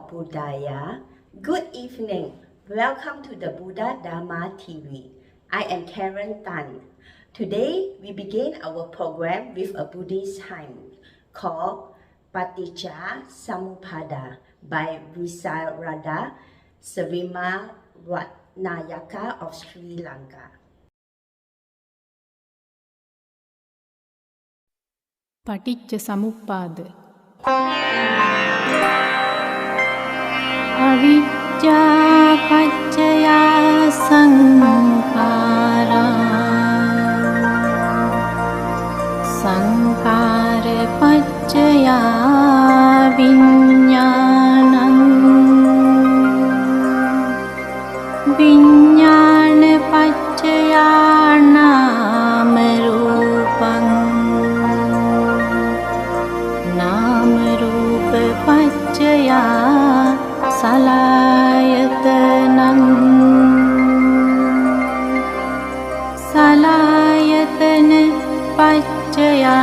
Buddhaya. Good evening. Welcome to the Buddha Dharma TV. I am Karen Tan. Today we begin our program with a Buddhist hymn called Paticca Samuppada by Visarada Savima Ratnayaka of Sri Lanka. Paticca Samuppada. Avijja paccaya sankhara, sankhara paccaya viññāṇam, viññāṇa paccaya nāma rūpaṃ, nāma rūpa paccaya salayatanam, salayatana paccaya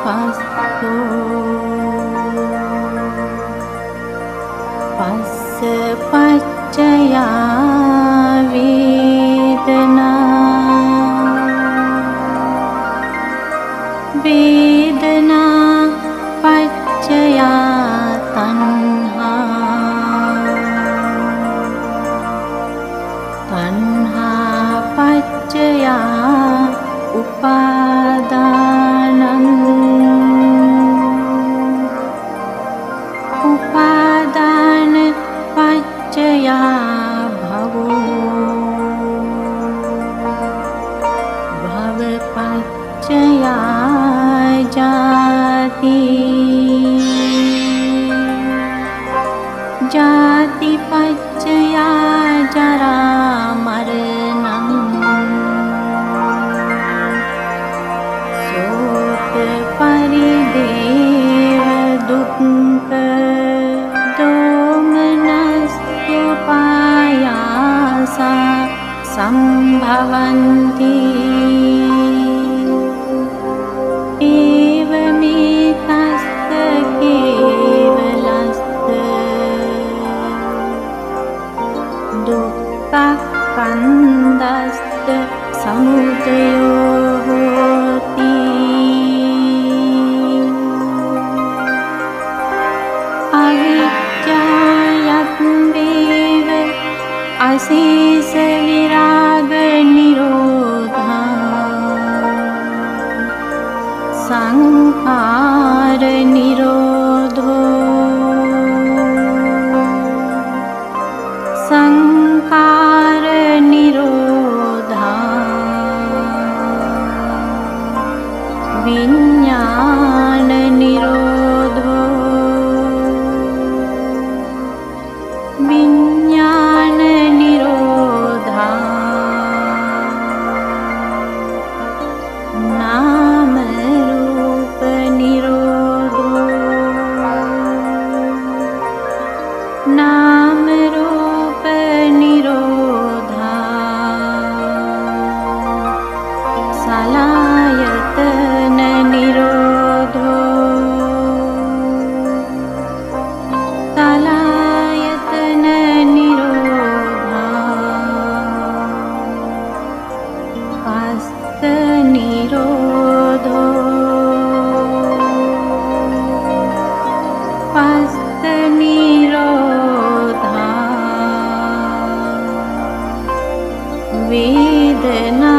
passo, passa paccaya vedana, vedana paccaya tanha, tanha paccaya upadanam, upadana paccaya bhavo, bhava paccaya jati, jati paccaya jara maranam, sota parideva dukkha domanastya payasa sambhavanti, evametasta kevalasta dukkha kandasta samudayo hoti, avijjāyatdeva asesa viraga nirodha, sankhara nirodho, sankhara nirodha, viññāṇa nirodho, viññāṇa nirodha, nāma rūpa nirodho, nāma rūpa nirodha, salayatana nirodho, salayatana nirodha, passa nirodho, passa nirodha, vedana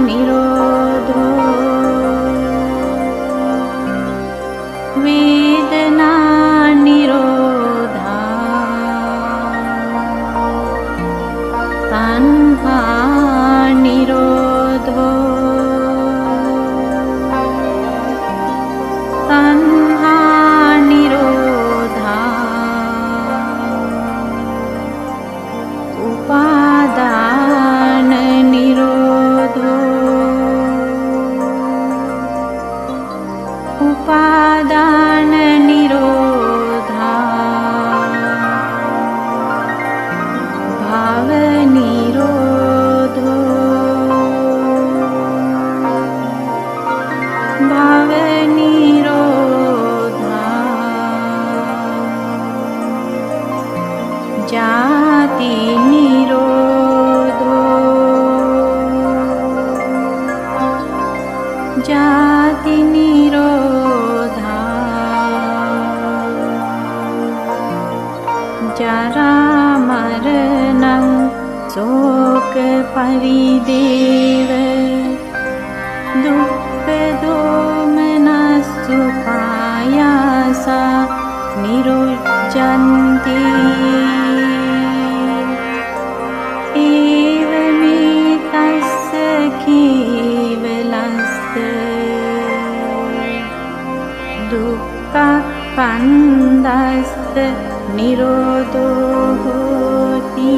nirodho, vedana nirodha, tanha nirodho, tanha nirodha, upadana nirodho, upadana nirodha, bhava nirodho, bhava nirodha, व्याधिनिरोधा जरामरणं शोकपरिदेव दुःखदोमनस्सुपायासा निरुच्यन्ते एवमेतस्य केवलस्य दुःखस्कन्धस्य निरोधो होति.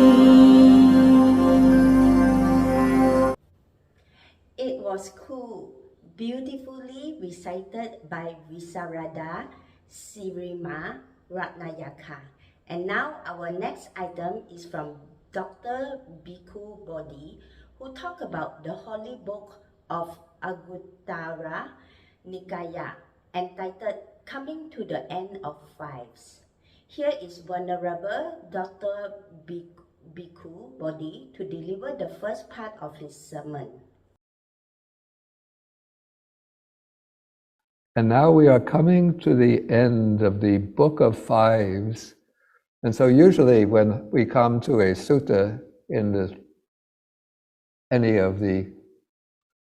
It was cool, beautifully recited by Visarada Sirima Ratnayaka. And now our next item is from Dr. Bhikkhu Bodhi, who talk about the holy book of Anguttara Nikaya, entitled Coming to the End of Fives. Here is Venerable Dr. Bhikkhu Bodhi to deliver the first part of his sermon. And now we are coming to the end of the Book of Fives. And so usually when we come to a sutta in any of the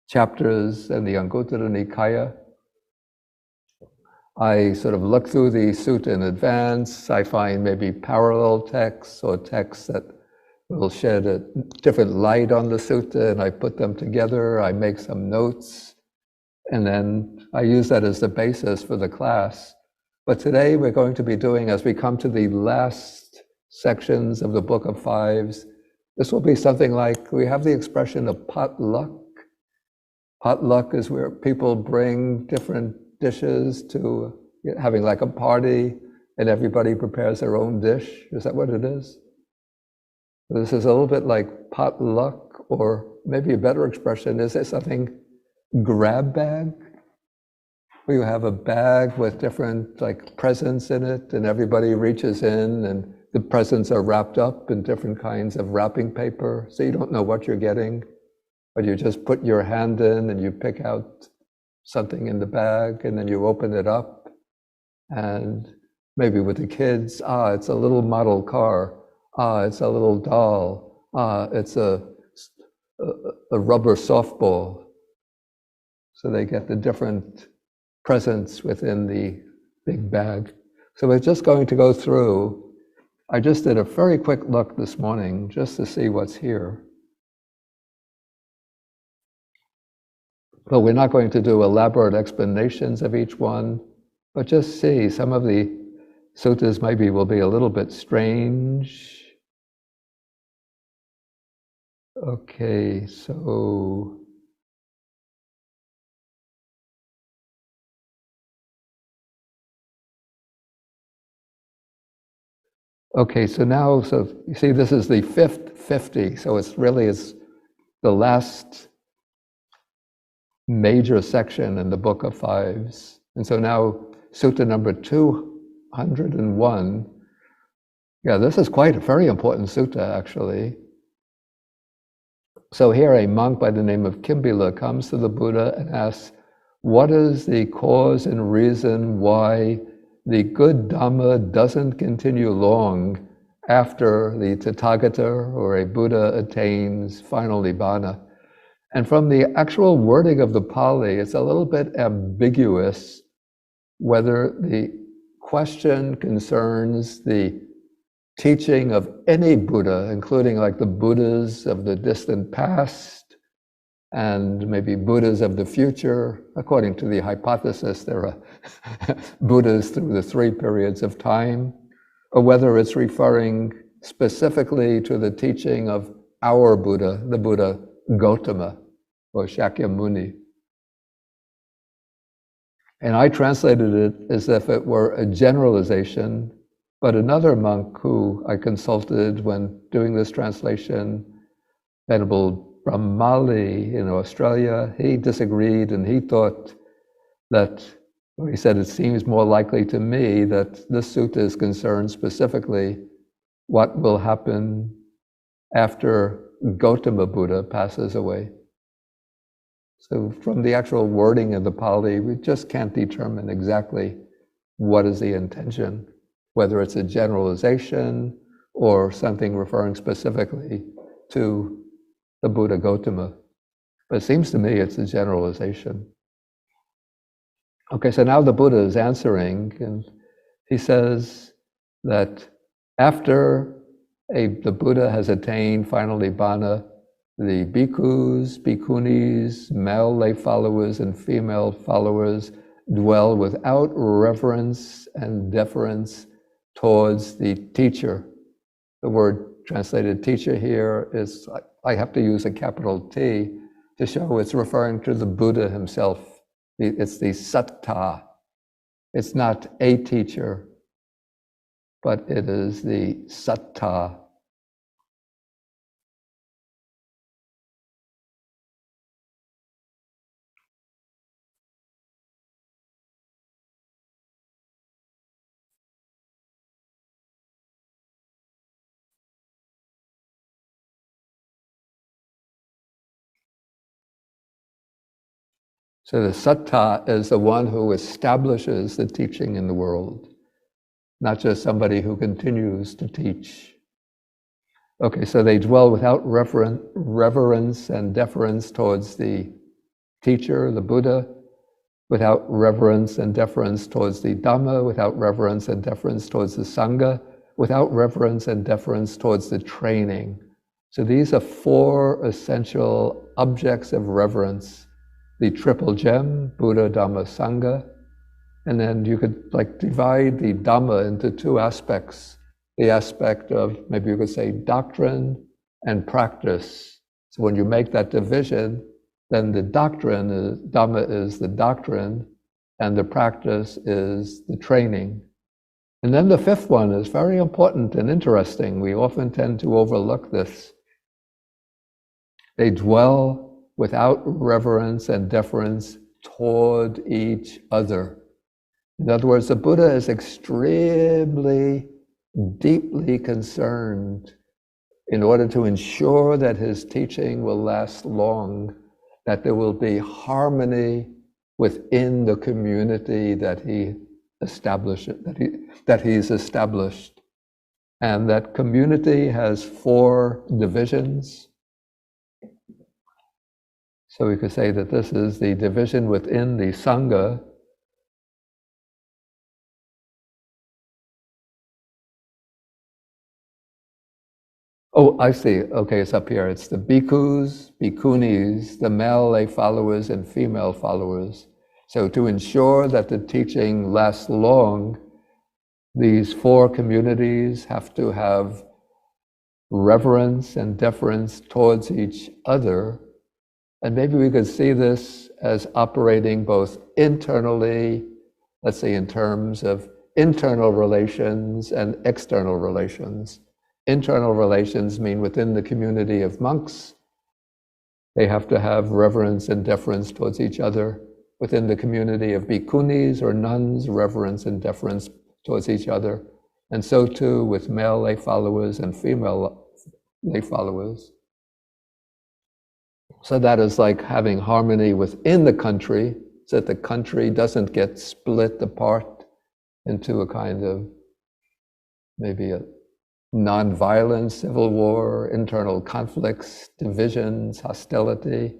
chapters in the Anguttara Nikaya, I sort of look through the sutta in advance. I find maybe parallel texts or texts that will shed a different light on the sutta, and I put them together. I make some notes, and then I use that as the basis for the class. But today we're going to be doing, as we come to the last sections of the Book of Fives, this will be something like, we have the expression of potluck. Potluck is where people bring different dishes to having like a party, and everybody prepares their own dish. Is that what it is? This is a little bit like potluck, or maybe a better expression, is it something grab bag? Where you have a bag with different like presents in it, and everybody reaches in, and the presents are wrapped up in different kinds of wrapping paper, so you don't know what you're getting, but you just put your hand in and you pick out something in the bag, and then you open it up, and maybe with the kids, it's a little model car, it's a little doll, it's a rubber softball. So they get the different presents within the big bag. So we're just going to go through. I just did a very quick look this morning just to see what's here. But we're not going to do elaborate explanations of each one, but just see some of the suttas maybe will be a little bit strange. Okay, so now, you see this is the fifth 50, so it's the last major section in the Book of Fives. And so now sutta number 201, this is quite a very important sutta actually. So here a monk by the name of Kimbila comes to the Buddha and asks, what is the cause and reason why the good Dhamma doesn't continue long after the Tathagata or a Buddha attains final Nibbana? And from the actual wording of the Pali, it's a little bit ambiguous whether the question concerns the teaching of any Buddha, including like the Buddhas of the distant past and maybe Buddhas of the future. According to the hypothesis, there are Buddhas through the 3 periods of time, or whether it's referring specifically to the teaching of our Buddha, the Buddha Gautama or Shakyamuni. And I translated it as if it were a generalization, but another monk who I consulted when doing this translation, Venerable Brahmali in Australia, he disagreed, and he thought that, he said, it seems more likely to me that this sutta is concerned specifically what will happen after Gautama Buddha passes away. So from the actual wording of the Pali, we just can't determine exactly what is the intention, whether it's a generalization or something referring specifically to the Buddha Gautama. But it seems to me it's a generalization. Okay, so now the Buddha is answering, and he says that after the Buddha has attained final Nibbana, the bhikkhus, bhikkhunis, male lay followers and female followers dwell without reverence and deference towards the teacher. The word translated teacher here is, I have to use a capital T to show it's referring to the Buddha himself. It's the satta. It's not a teacher, but it is the satta. So the satta is the one who establishes the teaching in the world, not just somebody who continues to teach. Okay, so they dwell without reverence and deference towards the teacher, the Buddha, without reverence and deference towards the Dhamma, without reverence and deference towards the Sangha, without reverence and deference towards the training. So these are four essential objects of reverence. The triple gem, Buddha, Dhamma, Sangha. And then you could divide the Dhamma into two aspects. The aspect of, maybe you could say, doctrine and practice. So when you make that division, then the Dhamma is the doctrine, and the practice is the training. And then the fifth one is very important and interesting. We often tend to overlook this. They dwell without reverence and deference toward each other. In other words, the Buddha is extremely, deeply concerned in order to ensure that his teaching will last long, that there will be harmony within the community that he's established. And that community has four divisions. So we could say that this is the division within the Sangha. Oh, I see. Okay, it's up here. It's the bhikkhus, bhikkhunis, the male lay followers and female followers. So to ensure that the teaching lasts long, these four communities have to have reverence and deference towards each other. And maybe we could see this as operating both internally, let's say in terms of internal relations and external relations. Internal relations mean within the community of monks, they have to have reverence and deference towards each other. Within the community of bhikkhunis or nuns, reverence and deference towards each other. And so too with male lay followers and female lay followers. So that is like having harmony within the country, so that the country doesn't get split apart into a kind of maybe a non-violent civil war, internal conflicts, divisions, hostility,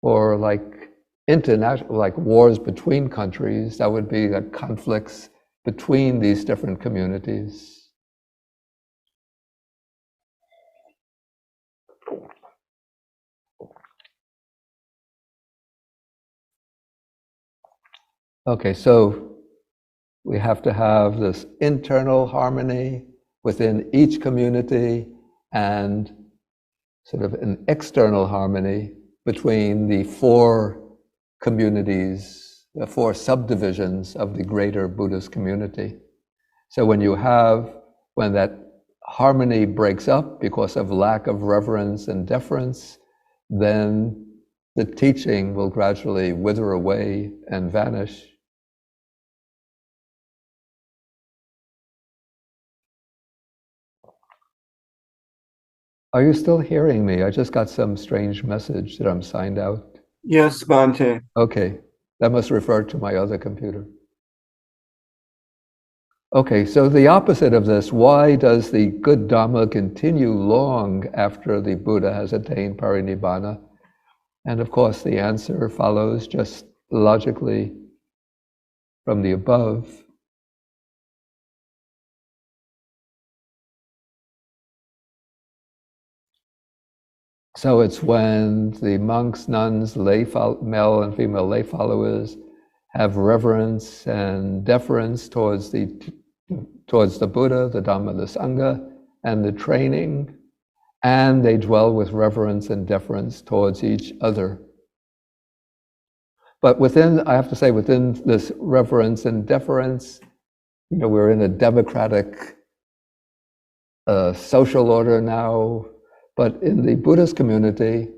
or like international, like wars between countries. That would be the conflicts between these different communities. Okay, so we have to have this internal harmony within each community and sort of an external harmony between the four communities, the four subdivisions of the greater Buddhist community. So when that harmony breaks up because of lack of reverence and deference, then the teaching will gradually wither away and vanish. Are you still hearing me? I just got some strange message that I'm signed out. Yes, Bhante. Okay, that must refer to my other computer. Okay, so the opposite of this, why does the good Dhamma continue long after the Buddha has attained parinibbana? And of course, the answer follows just logically from the above. So it's when the monks, nuns, male and female lay followers have reverence and deference towards the Buddha, the Dhamma, the Sangha, and the training, and they dwell with reverence and deference towards each other. But I have to say, within this reverence and deference, we're in a democratic social order now, but in the Buddhist community,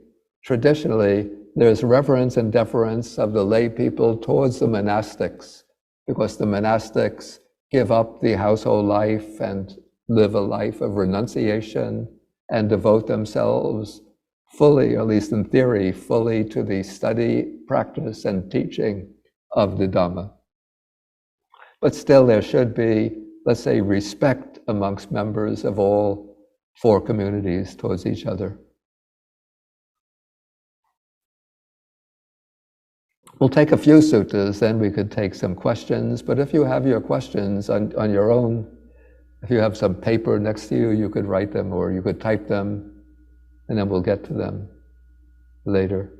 traditionally, there's reverence and deference of the lay people towards the monastics, because the monastics give up the household life and live a life of renunciation and devote themselves fully, at least in theory, fully to the study, practice, and teaching of the Dhamma. But still there should be, let's say, respect amongst members of all four communities towards each other. We'll take a few suttas, then we could take some questions, but if you have your questions on your own, if you have some paper next to you, you could write them or you could type them, and then we'll get to them later.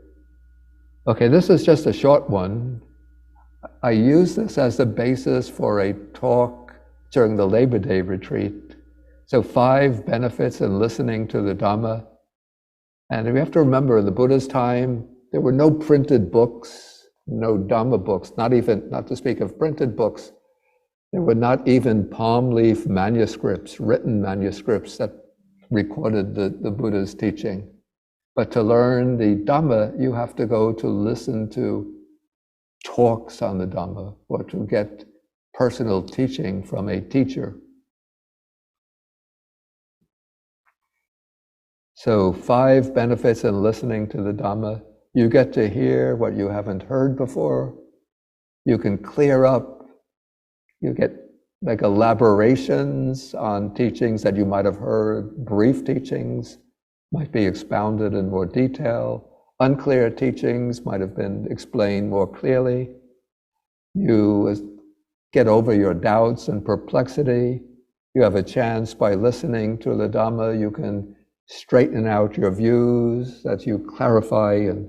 Okay, this is just a short one. I use this as the basis for a talk during the Labor Day retreat. So 5 benefits in listening to the Dhamma. And we have to remember, in the Buddha's time, there were no printed books, no Dhamma books, not to speak of printed books. There were not even palm leaf manuscripts, written manuscripts that recorded the Buddha's teaching. But to learn the Dhamma, you have to go to listen to talks on the Dhamma or to get personal teaching from a teacher. So 5 benefits in listening to the Dhamma. You get to hear what you haven't heard before. You can clear up. You get like elaborations on teachings that you might have heard. Brief teachings might be expounded in more detail. Unclear teachings might have been explained more clearly. You get over your doubts and perplexity. You have a chance by listening to the Dhamma, you can straighten out your views, that you clarify, and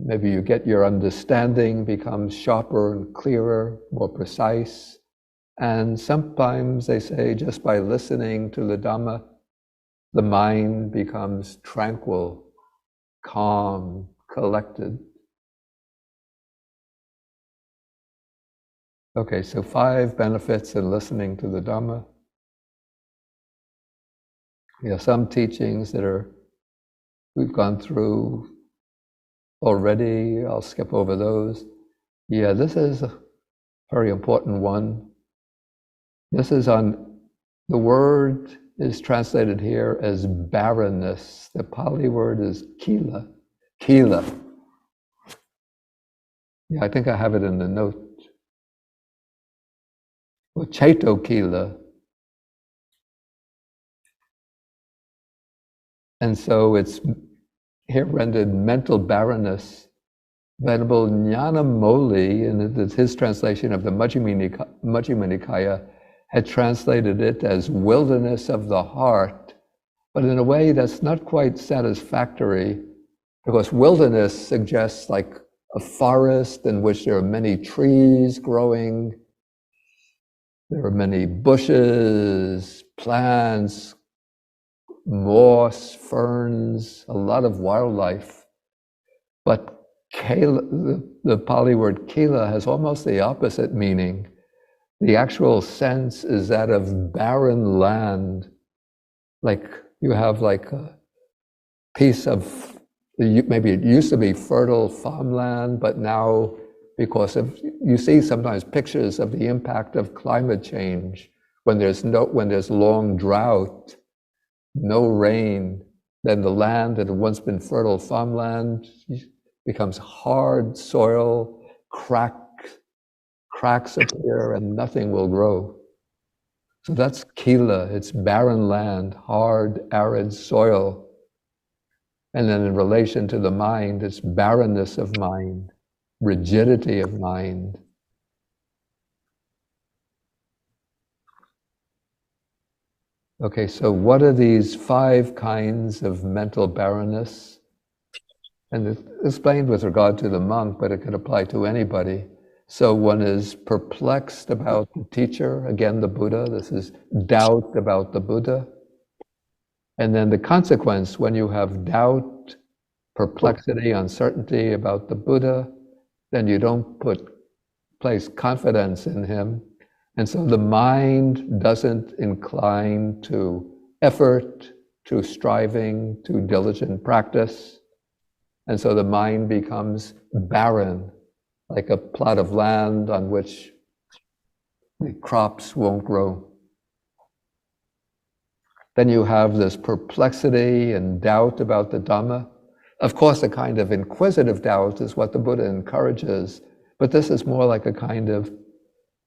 maybe you get your understanding becomes sharper and clearer, more precise. And sometimes they say just by listening to the Dhamma, the mind becomes tranquil, calm, collected. Okay, so 5 benefits in listening to the Dhamma. Some teachings that we've gone through already. I'll skip over those. This is a very important one. This is on, the word is translated here as barrenness. The Pali word is kila. Kila. I think I have it in the note. Well, Chaito kila. And so it's here rendered mental barrenness. Venerable Nyanamoli, in his translation of the Majjhima Nikaya, had translated it as wilderness of the heart, but in a way that's not quite satisfactory, because wilderness suggests like a forest in which there are many trees growing, there are many bushes, plants, moss, ferns, a lot of wildlife. But the Pali word kila has almost the opposite meaning. The actual sense is that of barren land. Like you have like a piece of, maybe it used to be fertile farmland, but now because of, you see sometimes pictures of the impact of climate change when there's long drought. no rain, then the land that had once been fertile farmland becomes hard soil, cracks appear, and nothing will grow. So that's Kila, it's barren land, hard, arid soil. And then in relation to the mind, it's barrenness of mind, rigidity of mind. Okay, so what are these 5 kinds of mental barrenness? And it's explained with regard to the monk, but it could apply to anybody. So one is perplexed about the teacher, again the Buddha, this is doubt about the Buddha. And then the consequence, when you have doubt, perplexity, uncertainty about the Buddha, then you don't place confidence in him. And so the mind doesn't incline to effort, to striving, to diligent practice. And so the mind becomes barren, like a plot of land on which the crops won't grow. Then you have this perplexity and doubt about the Dhamma. Of course, a kind of inquisitive doubt is what the Buddha encourages, but this is more like a kind of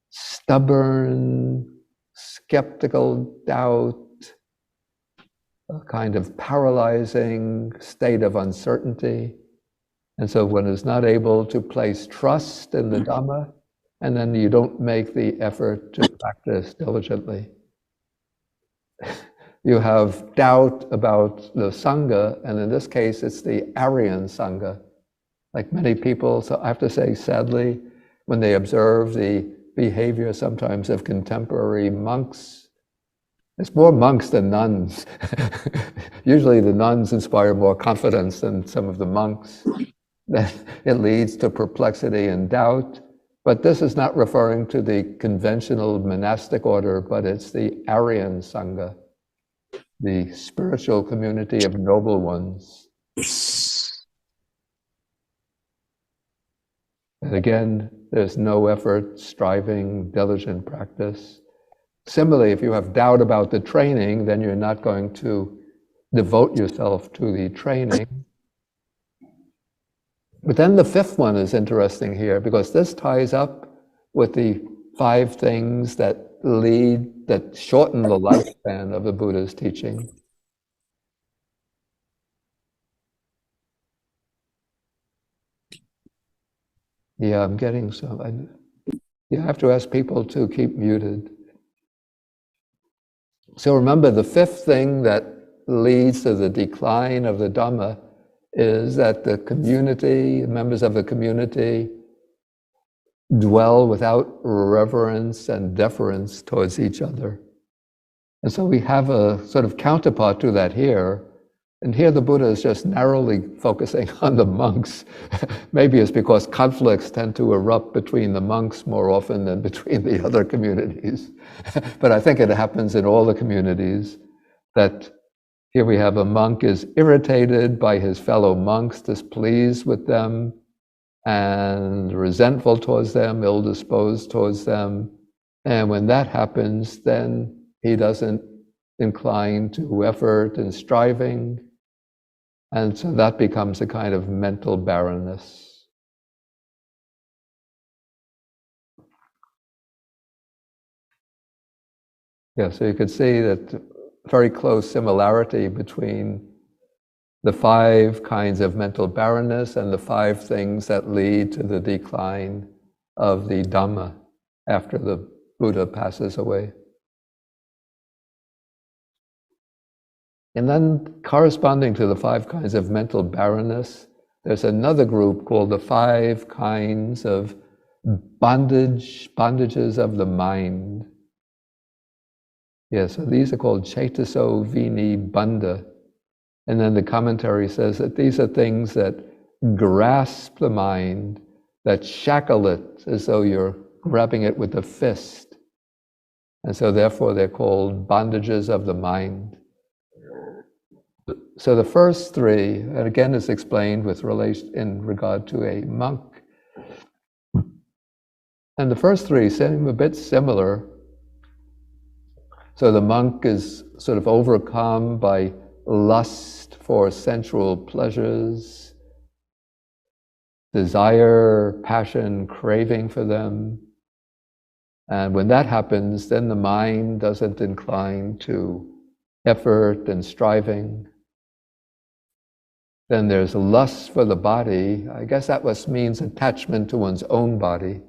stubborn, skeptical doubt, a kind of paralyzing state of uncertainty. And so one is not able to place trust in the Dhamma, and then you don't make the effort to practice diligently. You have doubt about the Sangha, and in this case, it's the Aryan Sangha. Like many people, so I have to say, sadly, when they observe the behavior sometimes of contemporary monks, it's more monks than nuns. Usually the nuns inspire more confidence than some of the monks. It leads to perplexity and doubt. But this is not referring to the conventional monastic order, but it's the Aryan Sangha, the spiritual community of noble ones. And again, there's no effort, striving, diligent practice. Similarly, if you have doubt about the training, then you're not going to devote yourself to the training. But then the 5th one is interesting here, because this ties up with the 5 things that shorten the lifespan of the Buddha's teaching. Yeah, I'm getting some. You have to ask people to keep muted. So remember, the 5th thing that leads to the decline of the Dhamma is that the community, members of the community, dwell without reverence and deference towards each other. And so we have a sort of counterpart to that here. And here the Buddha is just narrowly focusing on the monks. Maybe it's because conflicts tend to erupt between the monks more often than between the other communities. But I think it happens in all the communities that here we have a monk is irritated by his fellow monks, displeased with them, and resentful towards them, ill-disposed towards them. And when that happens, then he doesn't incline to effort and striving. And so that becomes a kind of mental barrenness. Yeah, so you could see that very close similarity between the 5 kinds of mental barrenness and the 5 things that lead to the decline of the Dhamma after the Buddha passes away. And then corresponding to the 5 kinds of mental barrenness, there's another group called the 5 kinds of bondages of the mind. Yeah, so these are called Chaitaso Vini Bandha. And then the commentary says that these are things that grasp the mind, that shackle it as though you're grabbing it with a fist. And so therefore they're called bondages of the mind. So the first 3, and again is explained with relation in regard to a monk. And the first 3 seem a bit similar. So the monk is sort of overcome by lust for sensual pleasures, desire, passion, craving for them. And when that happens, then the mind doesn't incline to effort and striving. Then there's lust for the body. I guess that means attachment to one's own body.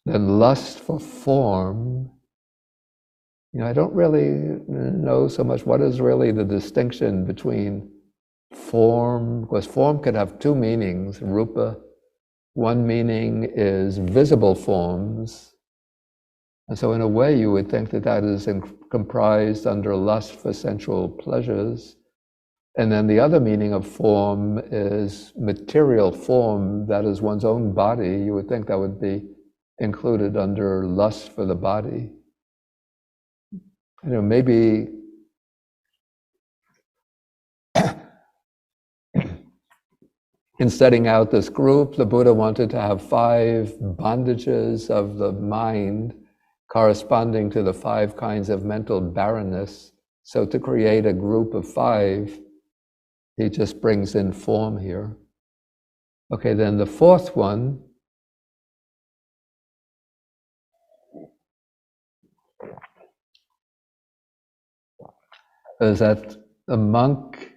Then lust for form. I don't really know so much what is really the distinction between form, because form could have two meanings, rupa. One meaning is visible forms. And so in a way you would think that that is comprised under lust for sensual pleasures. And then the other meaning of form is material form, that is one's own body. You would think that would be included under lust for the body. Maybe in setting out this group, the Buddha wanted to have 5 bondages of the mind corresponding to the 5 kinds of mental barrenness. So to create a group of 5, he just brings in form here. Okay, then the 4th one is that the monk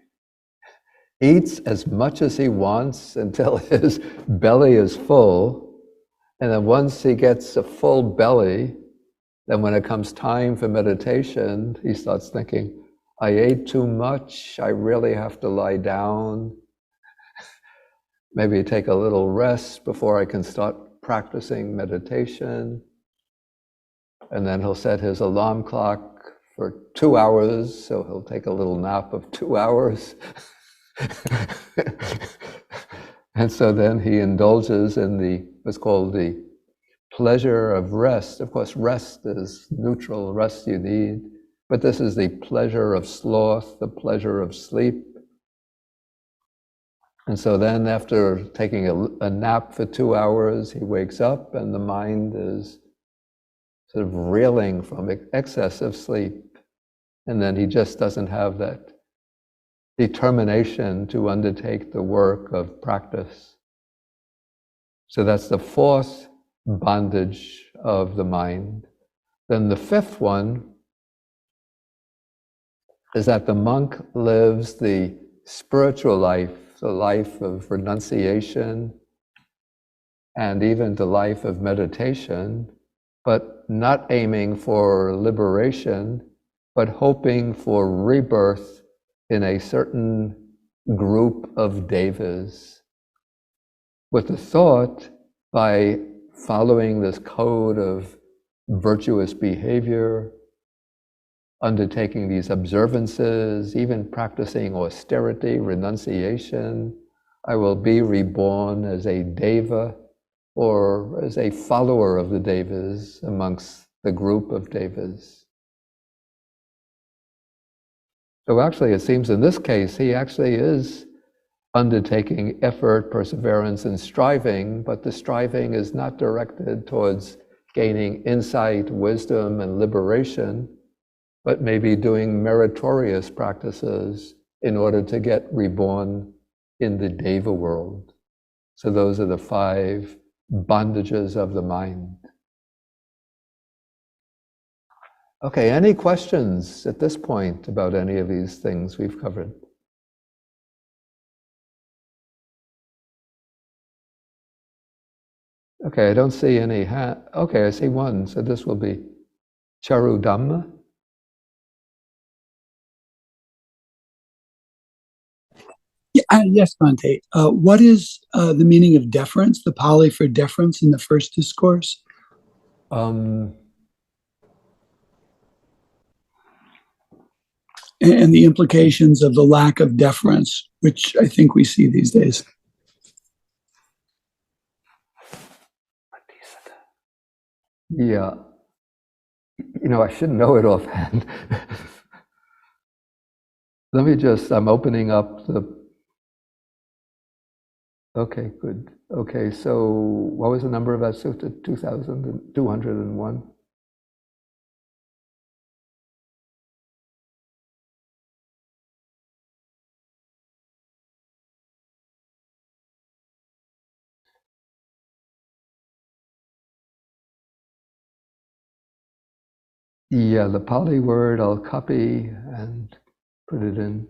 eats as much as he wants until his belly is full. And then once he gets a full belly, then when it comes time for meditation, he starts thinking, I ate too much, I really have to lie down. Maybe take a little rest before I can start practicing meditation. And then he'll set his alarm clock for 2 hours, so he'll take a little nap of 2 hours. And so then he indulges in what's called the pleasure of rest. Of course, rest is neutral, rest you need, but this is the pleasure of sloth, the pleasure of sleep. And so then after taking a nap for 2 hours, he wakes up and the mind is sort of reeling from excessive sleep. And then he just doesn't have that determination to undertake the work of practice. So that's the 4th bondage of the mind. Then the 5th one is that the monk lives the spiritual life, the life of renunciation, and even the life of meditation, but not aiming for liberation, but hoping for rebirth in a certain group of devas, with the thought, by following this code of virtuous behavior, undertaking these observances, even practicing austerity, renunciation, I will be reborn as a deva or as a follower of the devas amongst the group of devas. So actually, it seems in this case, he actually is undertaking effort, perseverance, and striving, but the striving is not directed towards gaining insight, wisdom, and liberation, but maybe doing meritorious practices in order to get reborn in the Deva world. So those are the 5 bondages of the mind. Okay, any questions at this point about any of these things we've covered? Okay, I don't see any hand. Okay, I see one. So this will be Charu Dhamma. Yeah, yes, Bhante. What is the meaning of deference, the Pali for deference in the first discourse? And the implications of the lack of deference, which I think we see these days. Yeah, I shouldn't know it offhand. Let me I'm opening up okay, good. Okay, so what was the number of that sutta? 2,201? Yeah, the Pali word I'll copy and put it in.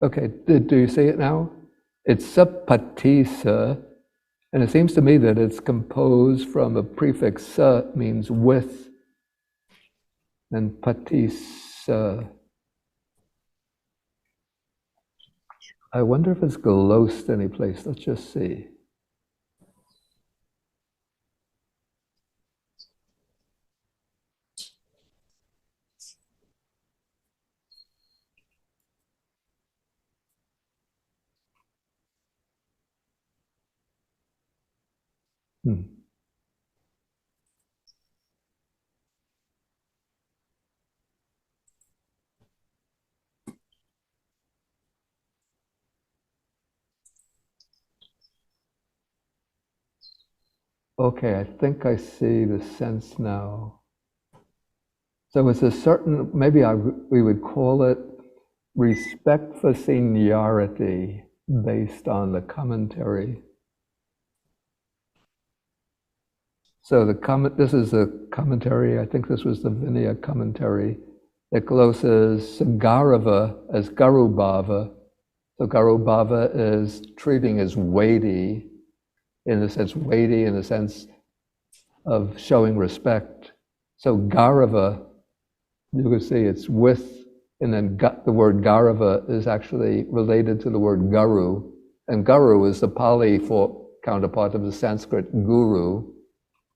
Okay, do you see it now? It's sapatisa, and it seems to me that it's composed from a prefix sa, means with, and patisa. I wonder if it's glosed any place. Let's just see. Hmm. Okay, I think I see the sense now. So it's a certain, maybe we would call it respect for seniority based on the commentary. So this is a commentary, I think this was the Vinaya commentary, that glosses Sagarava as Garubhava. So Garubhava is treating as weighty, in the sense of showing respect. So Garava, you can see it's with, and then the word Garava is actually related to the word Guru, and Guru is the Pali counterpart of the Sanskrit Guru.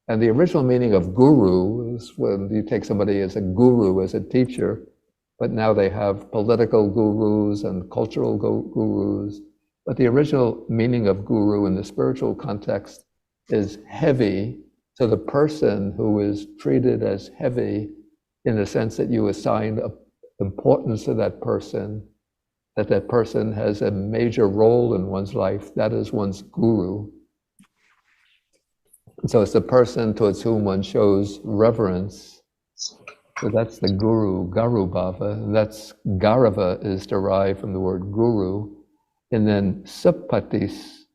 And the original meaning of guru is when you take somebody as a guru, as a teacher, but now they have political gurus and cultural gurus. But the original meaning of guru in the spiritual context is heavy. So the person who is treated as heavy in the sense that you assign importance to that person has a major role in one's life, that is one's guru. So it's the person towards whom one shows reverence. So that's the guru, Garubhava. That's Garava is derived from the word guru. And then sapatisa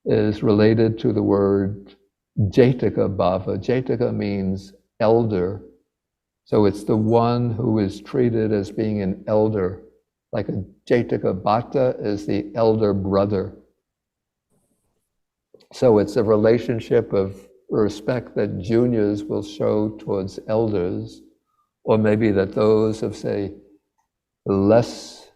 is related to the word Jataka Bhava. Jataka means elder. So it's the one who is treated as being an elder. Like a Jataka Bhatta is the elder brother. So it's a relationship of respect that juniors will show towards elders, or maybe that those of, say, less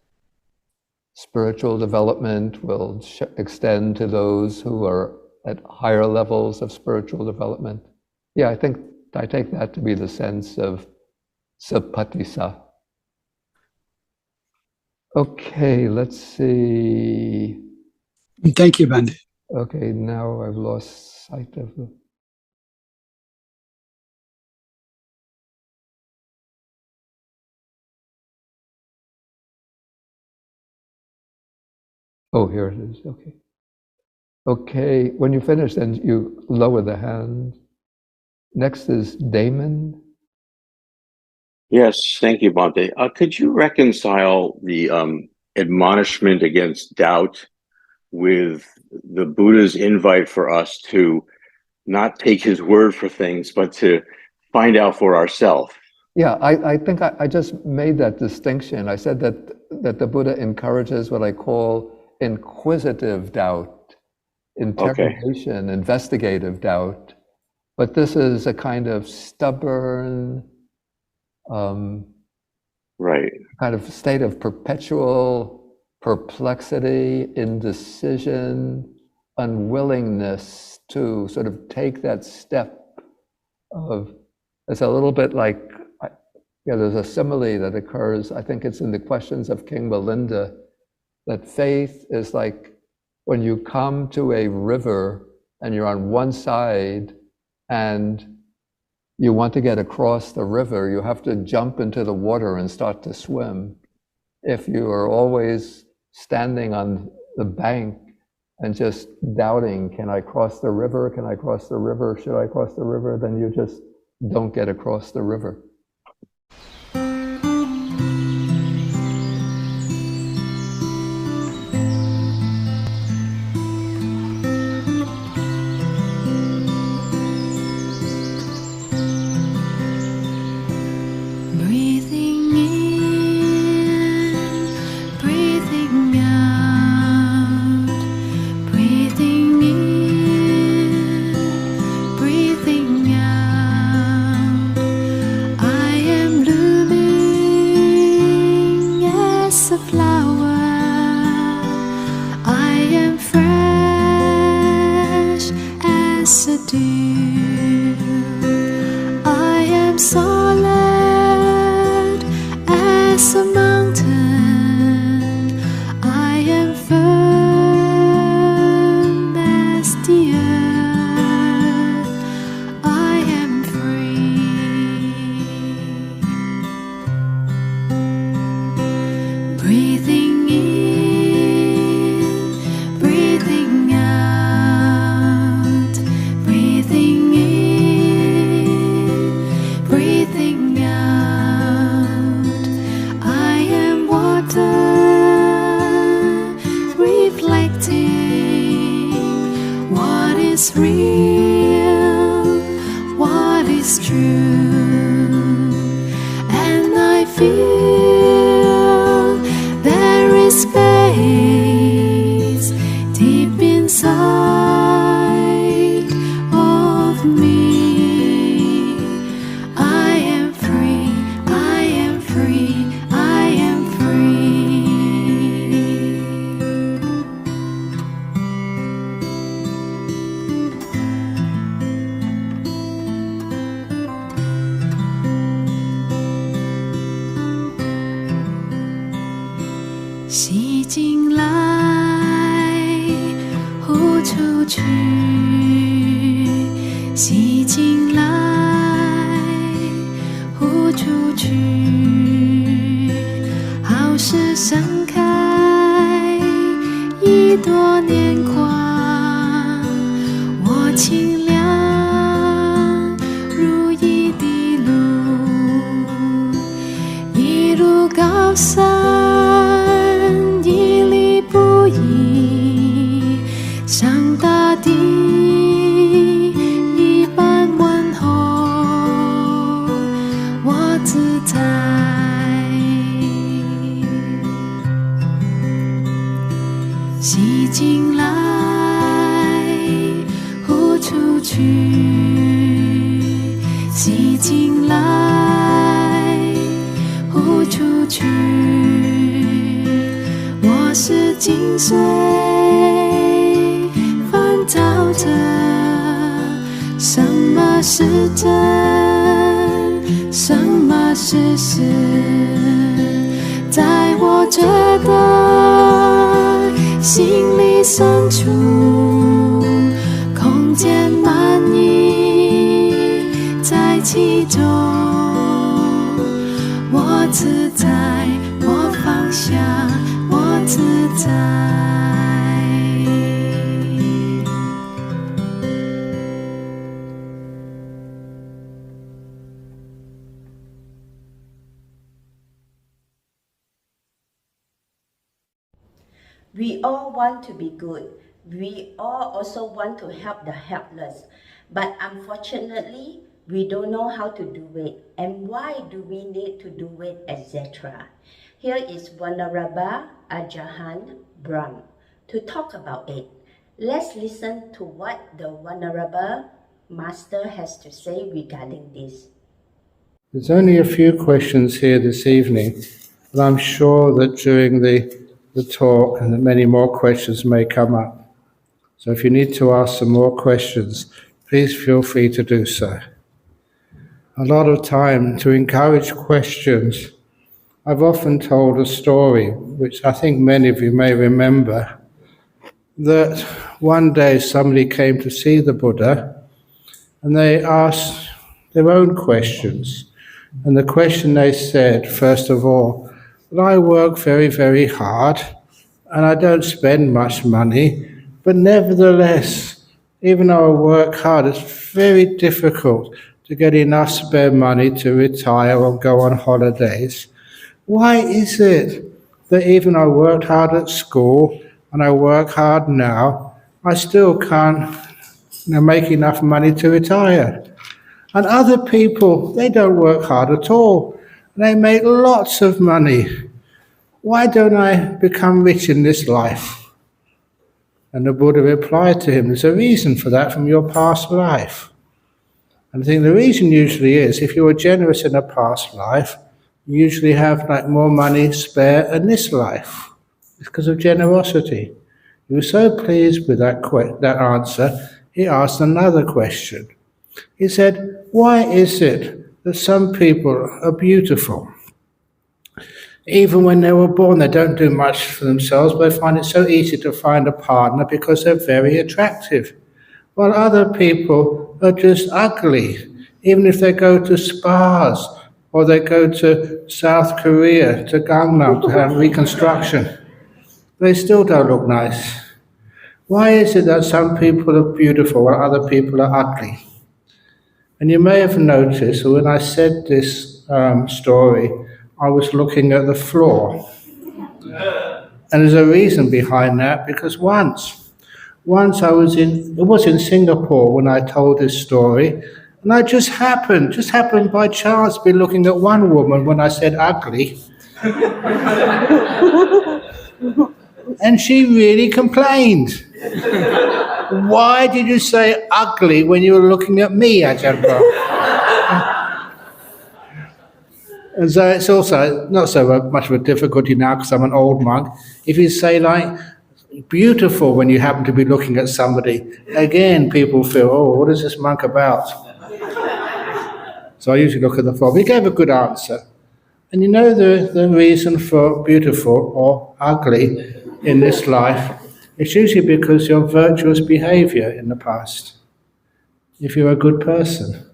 spiritual development will extend to those who are at higher levels of spiritual development. Yeah, I take that to be the sense of sapatisa. Okay, let's see. Thank you, Bande. Okay, now I've lost sight of the... Oh, here it is, okay. Okay, when you finish, then you lower the hand. Next is Damon. Yes, thank you, Bhante. Could you reconcile the admonishment against doubt with the Buddha's invite for us to not take his word for things, but to find out for ourselves? Yeah, I think I just made that distinction. I said that the Buddha encourages what I call inquisitive doubt, Okay, interrogation, investigative doubt. But this is a kind of stubborn, right. kind of state of perpetual perplexity, indecision, unwillingness to sort of take that step of, it's a little bit like, there's a simile that occurs, I think it's in the Questions of King Melinda, that faith is like when you come to a river and you're on one side and you want to get across the river, you have to jump into the water and start to swim. If you are always standing on the bank and just doubting, can I cross the river? Can I cross the river? Should I cross the river? Then you just don't get across the river. Breathing in, breathing out, breathing in, breathing out. I am blooming as a flower. I am fresh as a dew. I am solid as a mountain. I am firm as the earth. I am free. Breathing in, breathing out, breathing in, breathing out. I am water reflecting what is real, what is true, and I feel there is space deep inside of me. I am free, I am free, I am free. We all want to be good. We all also want to help the helpless. But unfortunately, we don't know how to do it. And why do we need to do it, etc. Here is Venerable Ajahan Brahm to talk about it. Let's listen to what the Venerable Master has to say regarding this. There's only a few questions here this evening, but I'm sure that during the talk and that many more questions may come up. So if you need to ask some more questions, please feel free to do so. A lot of time to encourage questions. I've often told a story, which I think many of you may remember, that one day somebody came to see the Buddha and they asked their own questions. And the question they said, first of all, that I work very, very hard and I don't spend much money, but nevertheless, even though I work hard, it's very difficult to get enough spare money to retire or go on holidays. Why is it that even though I worked hard at school and I work hard now, I still can't make enough money to retire? And other people, they don't work hard at all. They make lots of money. Why don't I become rich in this life? And the Buddha replied to him, there's a reason for that from your past life. And I think the reason usually is, if you were generous in a past life, you usually have more money spare in this life. It's because of generosity. He was so pleased with that answer, he asked another question. He said, why is it that some people are beautiful? Even when they were born, they don't do much for themselves, but they find it so easy to find a partner because they're very attractive. While other people are just ugly, even if they go to spas or they go to South Korea, to Gangnam to have reconstruction, they still don't look nice. Why is it that some people are beautiful while other people are ugly? And you may have noticed that when I said this story, I was looking at the floor. And there's a reason behind that, because once I was in Singapore when I told this story, and I just happened by chance to be looking at one woman when I said ugly. And she really complained. Why did you say ugly when you were looking at me, Ajahn Brahm? And so it's also not so much of a difficulty now because I'm an old monk. If you say beautiful when you happen to be looking at somebody, again people feel, oh, what is this monk about? So I usually look at the floor. But he gave a good answer. And you know the reason for beautiful or ugly in this life, it's usually because of your virtuous behavior in the past, if you're a good person.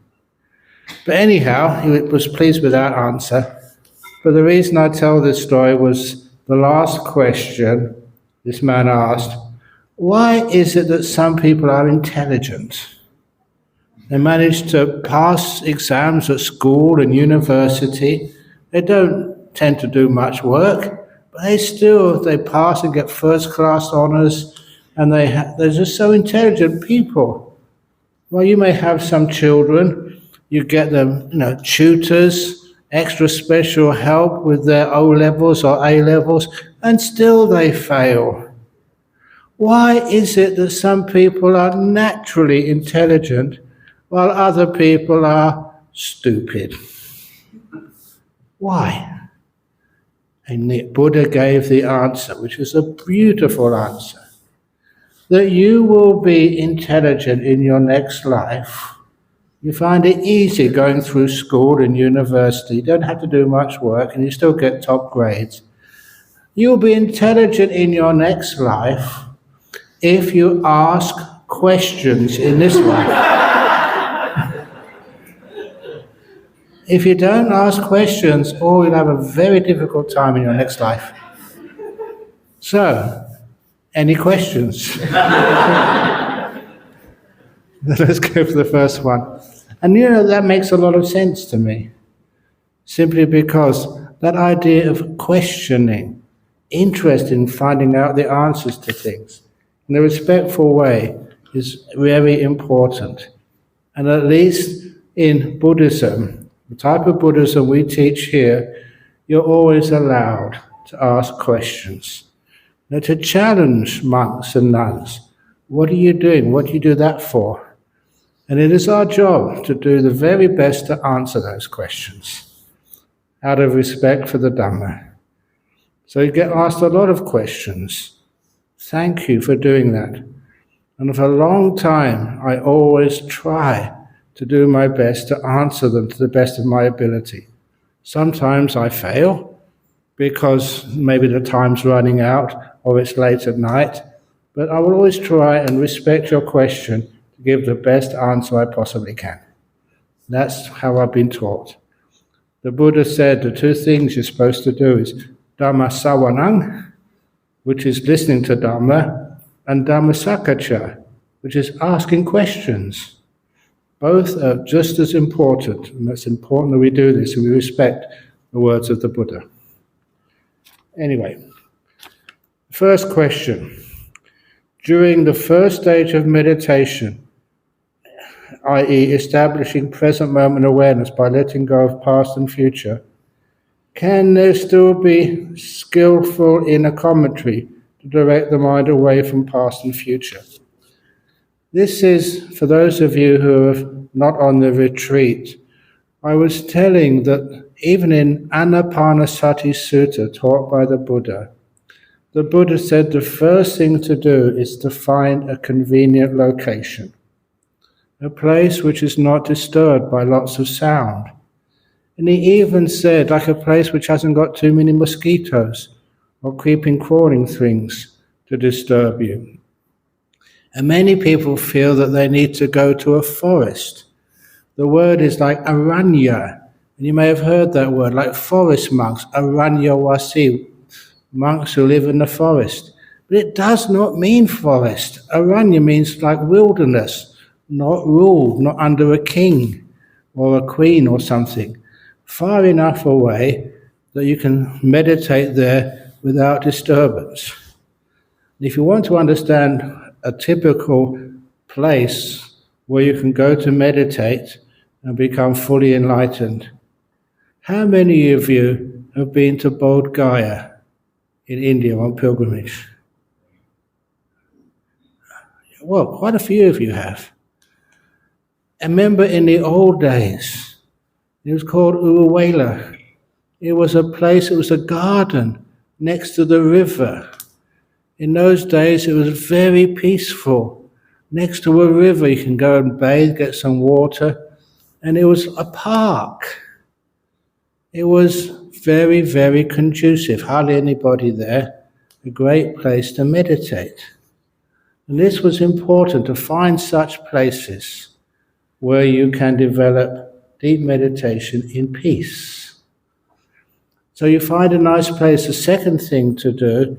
But anyhow, he was pleased with that answer. But the reason I tell this story was the last question this man asked, why is it that some people are intelligent? They manage to pass exams at school and university. They don't tend to do much work, but they pass and get first-class honors, and they're just so intelligent people. Well, you may have some children, you get them, tutors, extra special help with their O-levels or A-levels, and still they fail. Why is it that some people are naturally intelligent while other people are stupid? Why? And the Buddha gave the answer, which was a beautiful answer, that you will be intelligent in your next life. You find it easy going through school and university. You don't have to do much work and you still get top grades. You'll be intelligent in your next life if you ask questions in this life. If you don't ask questions, you'll have a very difficult time in your next life. So, any questions? Let's go for the first one. And that makes a lot of sense to me. Simply because that idea of questioning, interest in finding out the answers to things, in a respectful way, is very important. And at least in Buddhism, the type of Buddhism we teach here, you're always allowed to ask questions. Now, to challenge monks and nuns. What are you doing? What do you do that for? And it is our job to do the very best to answer those questions out of respect for the Dhamma. So you get asked a lot of questions. Thank you for doing that. And for a long time, I always try to do my best to answer them to the best of my ability. Sometimes I fail because maybe the time's running out or it's late at night, but I will always try and respect your question to give the best answer I possibly can. That's how I've been taught. The Buddha said the two things you're supposed to do is Dhamma Sawanang, which is listening to Dhamma, and Dhamma Sakacha, which is asking questions. Both are just as important, and it's important that we do this and we respect the words of the Buddha. Anyway, first question. During the first stage of meditation, i.e. establishing present moment awareness by letting go of past and future, can there still be skillful inner commentary to direct the mind away from past and future? This is, for those of you who are not on the retreat, I was telling that even in Anapanasati Sutta taught by the Buddha said the first thing to do is to find a convenient location, a place which is not disturbed by lots of sound. And he even said, like a place which hasn't got too many mosquitoes or creeping, crawling things to disturb you. And many people feel that they need to go to a forest. The word is like aranya, and you may have heard that word, like forest monks, aranyawasi, monks who live in the forest. But it does not mean forest. Aranya means like wilderness, not ruled, not under a king or a queen or something. Far enough away that you can meditate there without disturbance. If you want to understand a typical place where you can go to meditate and become fully enlightened, how many of you have been to Bodh Gaya in India on pilgrimage? Well, quite a few of you have. I remember in the old days, it was called Uruwela. It was a place, it was a garden next to the river. In those days, it was very peaceful. Next to a river, you can go and bathe, get some water, and it was a park. It was very, very conducive, hardly anybody there, a great place to meditate. And this was important, to find such places where you can develop deep meditation in peace. So you find a nice place. The second thing to do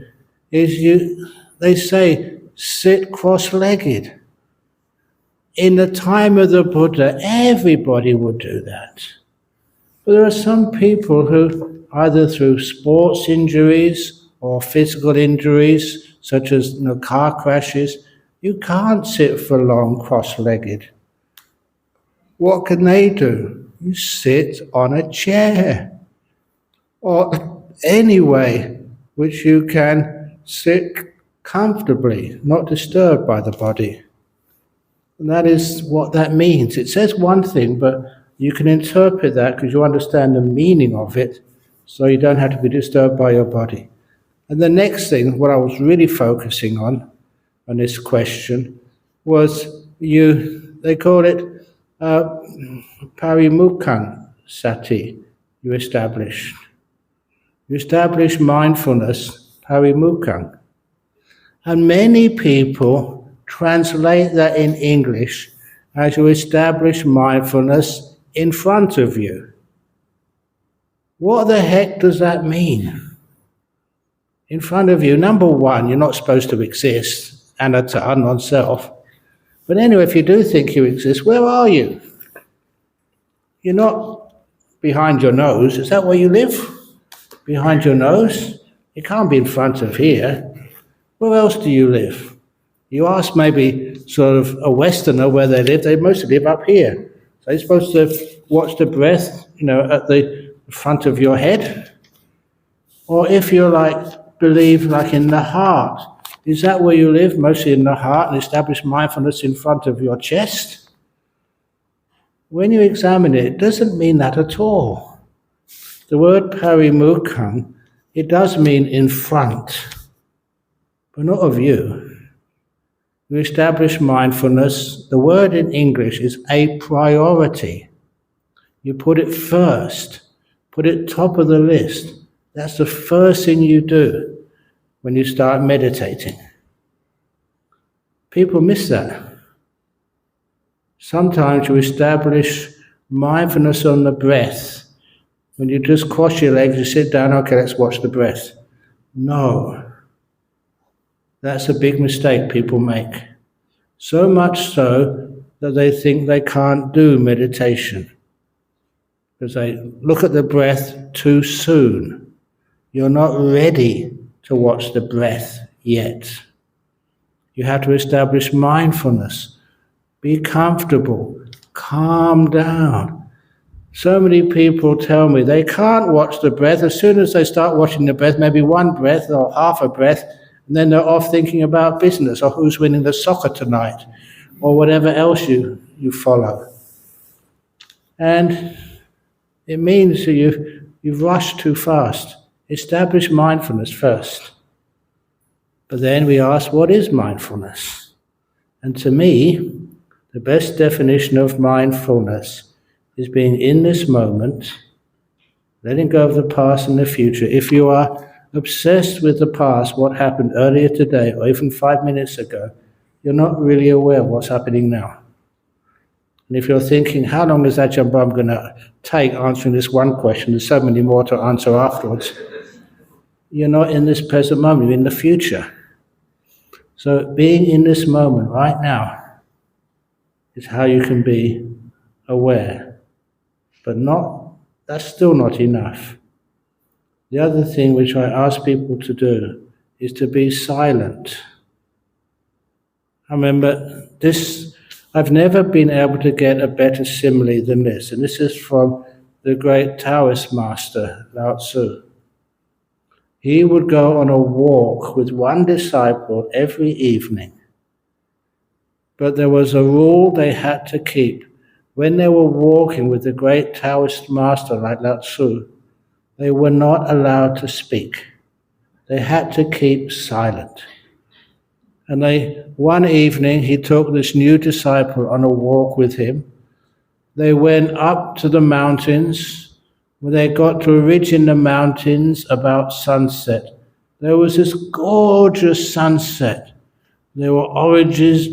is they say, sit cross-legged. In the time of the Buddha, everybody would do that. But there are some people who, either through sports injuries or physical injuries, such as car crashes, you can't sit for long cross-legged. What can they do? You sit on a chair, or any way which you can sit comfortably, not disturbed by the body. And that is what that means. It says one thing, but you can interpret that because you understand the meaning of it, so you don't have to be disturbed by your body. And the next thing, what I was really focusing on this question, was they call it parimukkhang sati, you establish. You establish mindfulness, parimukkhang. And many people translate that in English as you establish mindfulness in front of you. What the heck does that mean? In front of you, number one, you're not supposed to exist, anatta, non-self. But anyway, if you do think you exist, where are you? You're not behind your nose. Is that where you live? Behind your nose? It can't be in front of here. Where else do you live? You ask maybe sort of a Westerner where they live. They mostly live up here. So you're supposed to watch the breath, at the front of your head. Or if you're believe in the heart, is that where you live? Mostly in the heart, and establish mindfulness in front of your chest? When you examine it, it doesn't mean that at all. The word parimukkhang, it does mean in front, but not of you. You establish mindfulness. The word in English is a priority. You put it first, put it top of the list. That's the first thing you do when you start meditating. People miss that. Sometimes you establish mindfulness on the breath. When you just cross your legs, you sit down, okay, let's watch the breath. No. That's a big mistake people make. So much so that they think they can't do meditation. Because they look at the breath too soon. You're not ready to watch the breath yet. You have to establish mindfulness. Be comfortable. Calm down. So many people tell me they can't watch the breath. As soon as they start watching the breath, maybe one breath or half a breath, and then they're off thinking about business or who's winning the soccer tonight or whatever else you follow. And it means that you've rushed too fast. Establish mindfulness first. But then we ask, what is mindfulness? And to me, the best definition of mindfulness is being in this moment, letting go of the past and the future. If you are obsessed with the past, what happened earlier today or even 5 minutes ago, you're not really aware of what's happening now. And if you're thinking, how long is that jump I'm going to take answering this one question? There's so many more to answer afterwards. You're not in this present moment, you're in the future. So being in this moment right now is how you can be aware. But that's still not enough. The other thing which I ask people to do is to be silent. I remember this, I've never been able to get a better simile than this, and this is from the great Taoist master, Lao Tzu. He would go on a walk with one disciple every evening, but there was a rule they had to keep. When they were walking with the great Taoist master like Lao Tzu, they were not allowed to speak. They had to keep silent. And one evening, he took this new disciple on a walk with him. They went up to the mountains. When they got to a ridge in the mountains about sunset, there was this gorgeous sunset. There were oranges,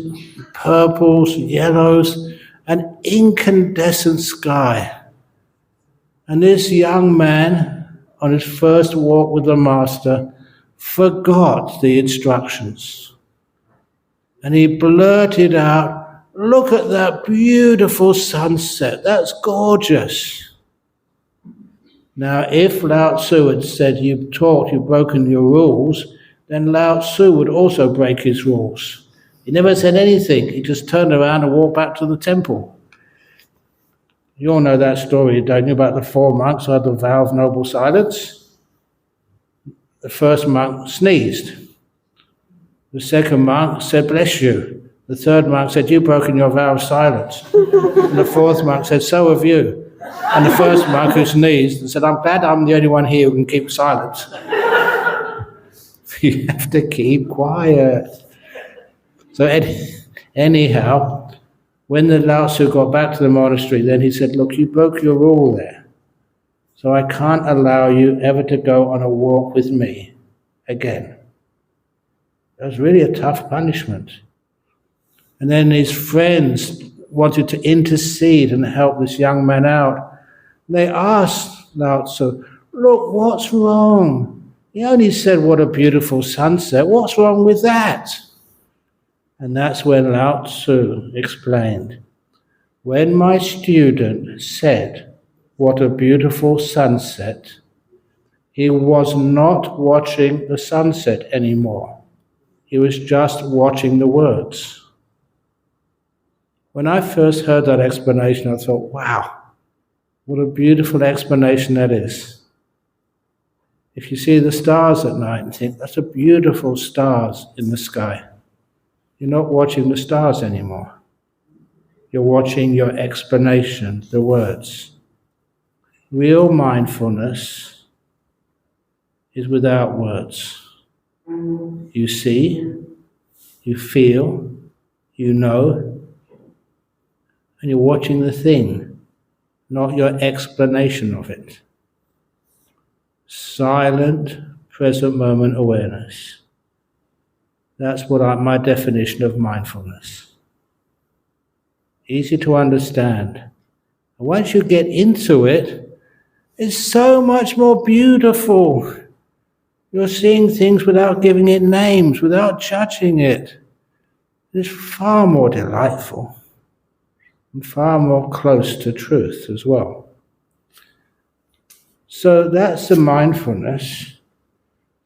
purples, yellows, an incandescent sky. And this young man, on his first walk with the master, forgot the instructions. And he blurted out, "Look at that beautiful sunset, that's gorgeous." Now, if Lao Tzu had said, "You've broken your rules," then Lao Tzu would also break his rules. He never said anything. He just turned around and walked back to the temple. You all know that story, don't you, about the 4 monks who had the vow of noble silence? The first monk sneezed. The second monk said, "Bless you." The third monk said, "You've broken your vow of silence." And the fourth monk said, "So have you." And the first monk who sneezed and said, "I'm glad I'm the only one here who can keep silence." You have to keep quiet. So anyhow, when the Lao Tzu got back to the monastery, then he said, "Look, you broke your rule there. So I can't allow you ever to go on a walk with me again." It was really a tough punishment. And then his friends wanted to intercede and help this young man out. They asked Lao Tzu, "Look, what's wrong? He only said what a beautiful sunset. What's wrong with that?" And that's when Lao Tzu explained, "When my student said, 'What a beautiful sunset,' he was not watching the sunset anymore. He was just watching the words." When I first heard that explanation, I thought, wow, what a beautiful explanation that is. If you see the stars at night and think, that's a beautiful stars in the sky, you're not watching the stars anymore. You're watching your explanation, the words. Real mindfulness is without words. You see, you feel, you know, and you're watching the thing, not your explanation of it. Silent, present moment awareness. That's my definition of mindfulness. Easy to understand, And once you get into it, it's so much more beautiful. You're seeing things without giving it names, without judging it. It's far more delightful and far more close to truth as well. So that's the mindfulness.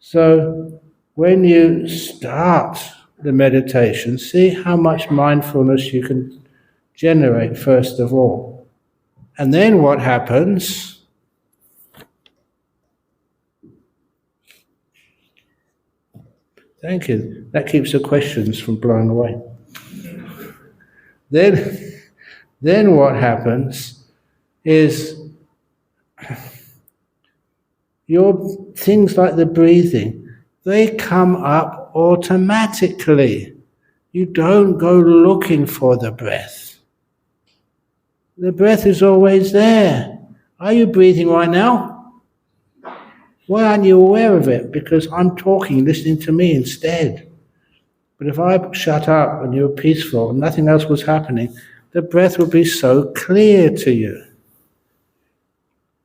So when you start the meditation, see how much mindfulness you can generate first of all. And then what happens? Thank you. That keeps the questions from blowing away. Then what happens is your things like the breathing, they come up automatically. You don't go looking for the breath. The breath is always there. Are you breathing right now? Why aren't you aware of it? Because I'm talking, listening to me instead. But if I shut up and you were peaceful and nothing else was happening, the breath would be so clear to you.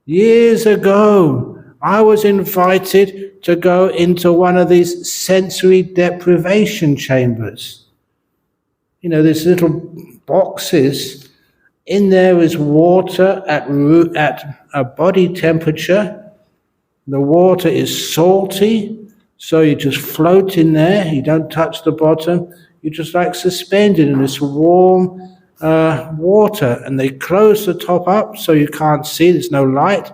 Years ago, I was invited to go into one of these sensory deprivation chambers. You know, these little boxes. In there is water at a body temperature. The water is salty, so you just float in there. You don't touch the bottom. You're just like suspended in this warm water. And they close the top up so you can't see. There's no light.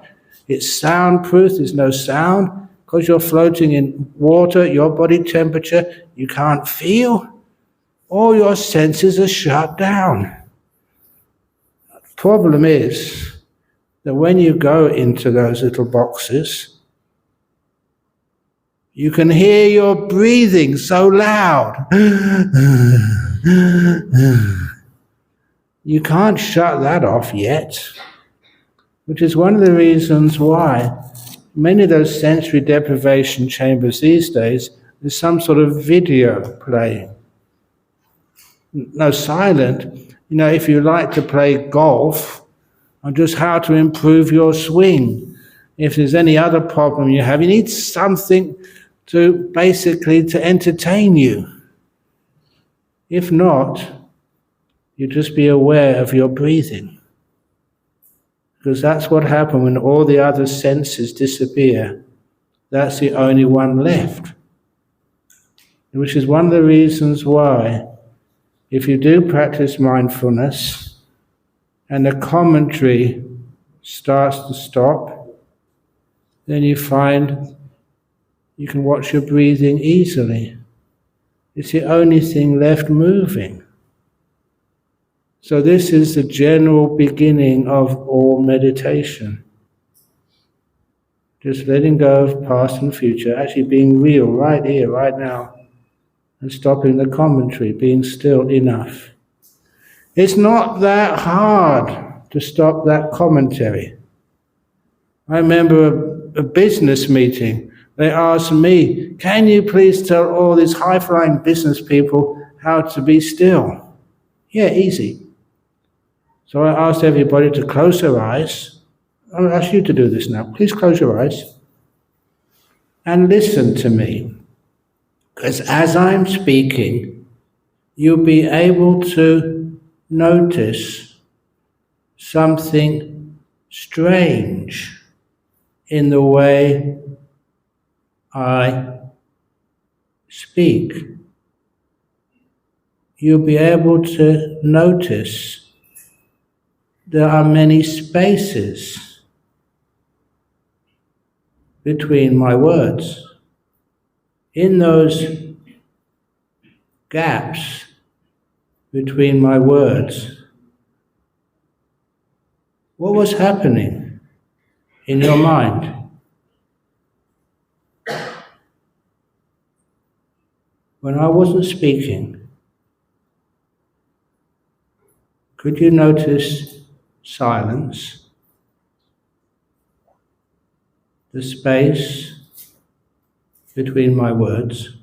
It's soundproof. There's no sound. Because you're floating in water, your body temperature, you can't feel. All your senses are shut down. Problem is that when you go into those little boxes, you can hear your breathing so loud. You can't shut that off yet, which is one of the reasons why many of those sensory deprivation chambers these days, there's some sort of video playing. No, silent. You know, if you like to play golf, or just how to improve your swing. If there's any other problem you have, you need something to basically to entertain you. If not, you just be aware of your breathing. Because that's what happens when all the other senses disappear. That's the only one left. Which is one of the reasons why, if you do practice mindfulness, and the commentary starts to stop, then you find you can watch your breathing easily. It's the only thing left moving. So this is the general beginning of all meditation. Just letting go of past and future, actually being real right here, right now, and stopping the commentary, being still enough. It's not that hard to stop that commentary. I remember a business meeting. They asked me, can you please tell all these high-flying business people how to be still? Yeah, easy. So I asked everybody to close their eyes. I'll ask you to do this now. Please close your eyes and listen to me. Because as I'm speaking, you'll be able to notice something strange in the way I speak. You'll be able to notice there are many spaces between my words. In those gaps between my words, what was happening in your mind? When I wasn't speaking, could you notice silence, the space between my words?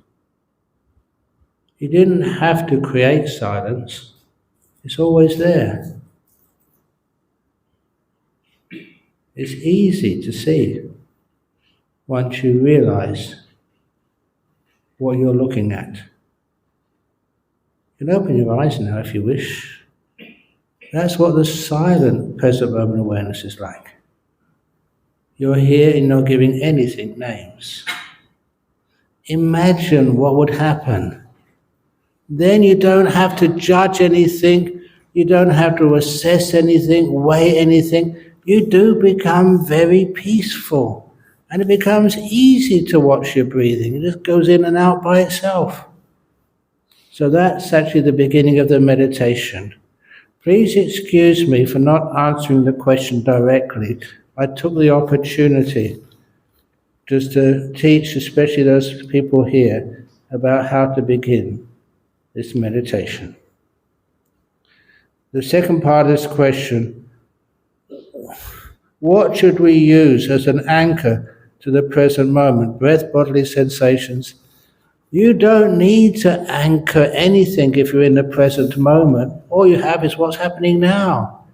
You didn't have to create silence. It's always there. It's easy to see once you realize what you're looking at. You can open your eyes now if you wish. That's what the silent present moment awareness is like. You're here and not giving anything names. Imagine what would happen. Then you don't have to judge anything. You don't have to assess anything, weigh anything. You do become very peaceful. And it becomes easy to watch your breathing. It just goes in and out by itself. So that's actually the beginning of the meditation. Please excuse me for not answering the question directly. I took the opportunity just to teach, especially those people here, about how to begin this meditation. The second part of this question, what should we use as an anchor to the present moment? Breath, bodily sensations. You don't need to anchor anything if you're in the present moment. All you have is what's happening now.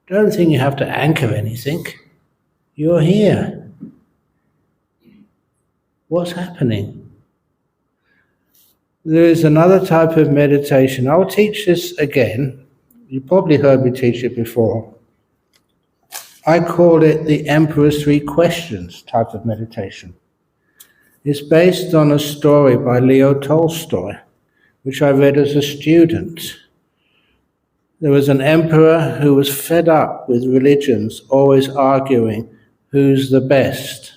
Don't think you have to anchor anything. You're here. What's happening? There is another type of meditation. I'll teach this again. You probably heard me teach it before. I call it the Emperor's Three Questions type of meditation. It's based on a story by Leo Tolstoy, which I read as a student. There was an emperor who was fed up with religions always arguing who's the best.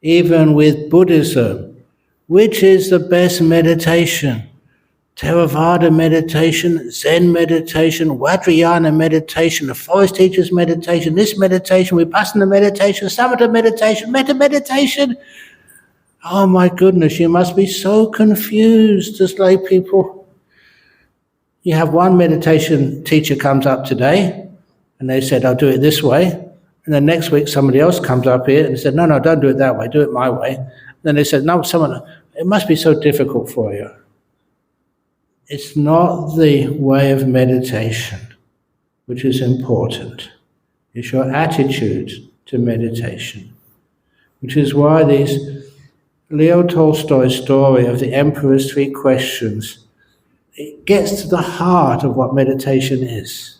Even with Buddhism, which is the best meditation? Theravada meditation, Zen meditation, Vajrayana meditation, the forest teacher's meditation, this meditation, Vipassana meditation, Samatha meditation, Metta meditation. Oh my goodness, you must be so confused as lay people. You have one meditation teacher comes up today, and they said, I'll do it this way. And then next week somebody else comes up here and said, no, don't do it that way, do it my way. Then they said, no, it must be so difficult for you. It's not the way of meditation which is important. It's your attitude to meditation, which is why these Leo Tolstoy's story of the Emperor's Three Questions, it gets to the heart of what meditation is.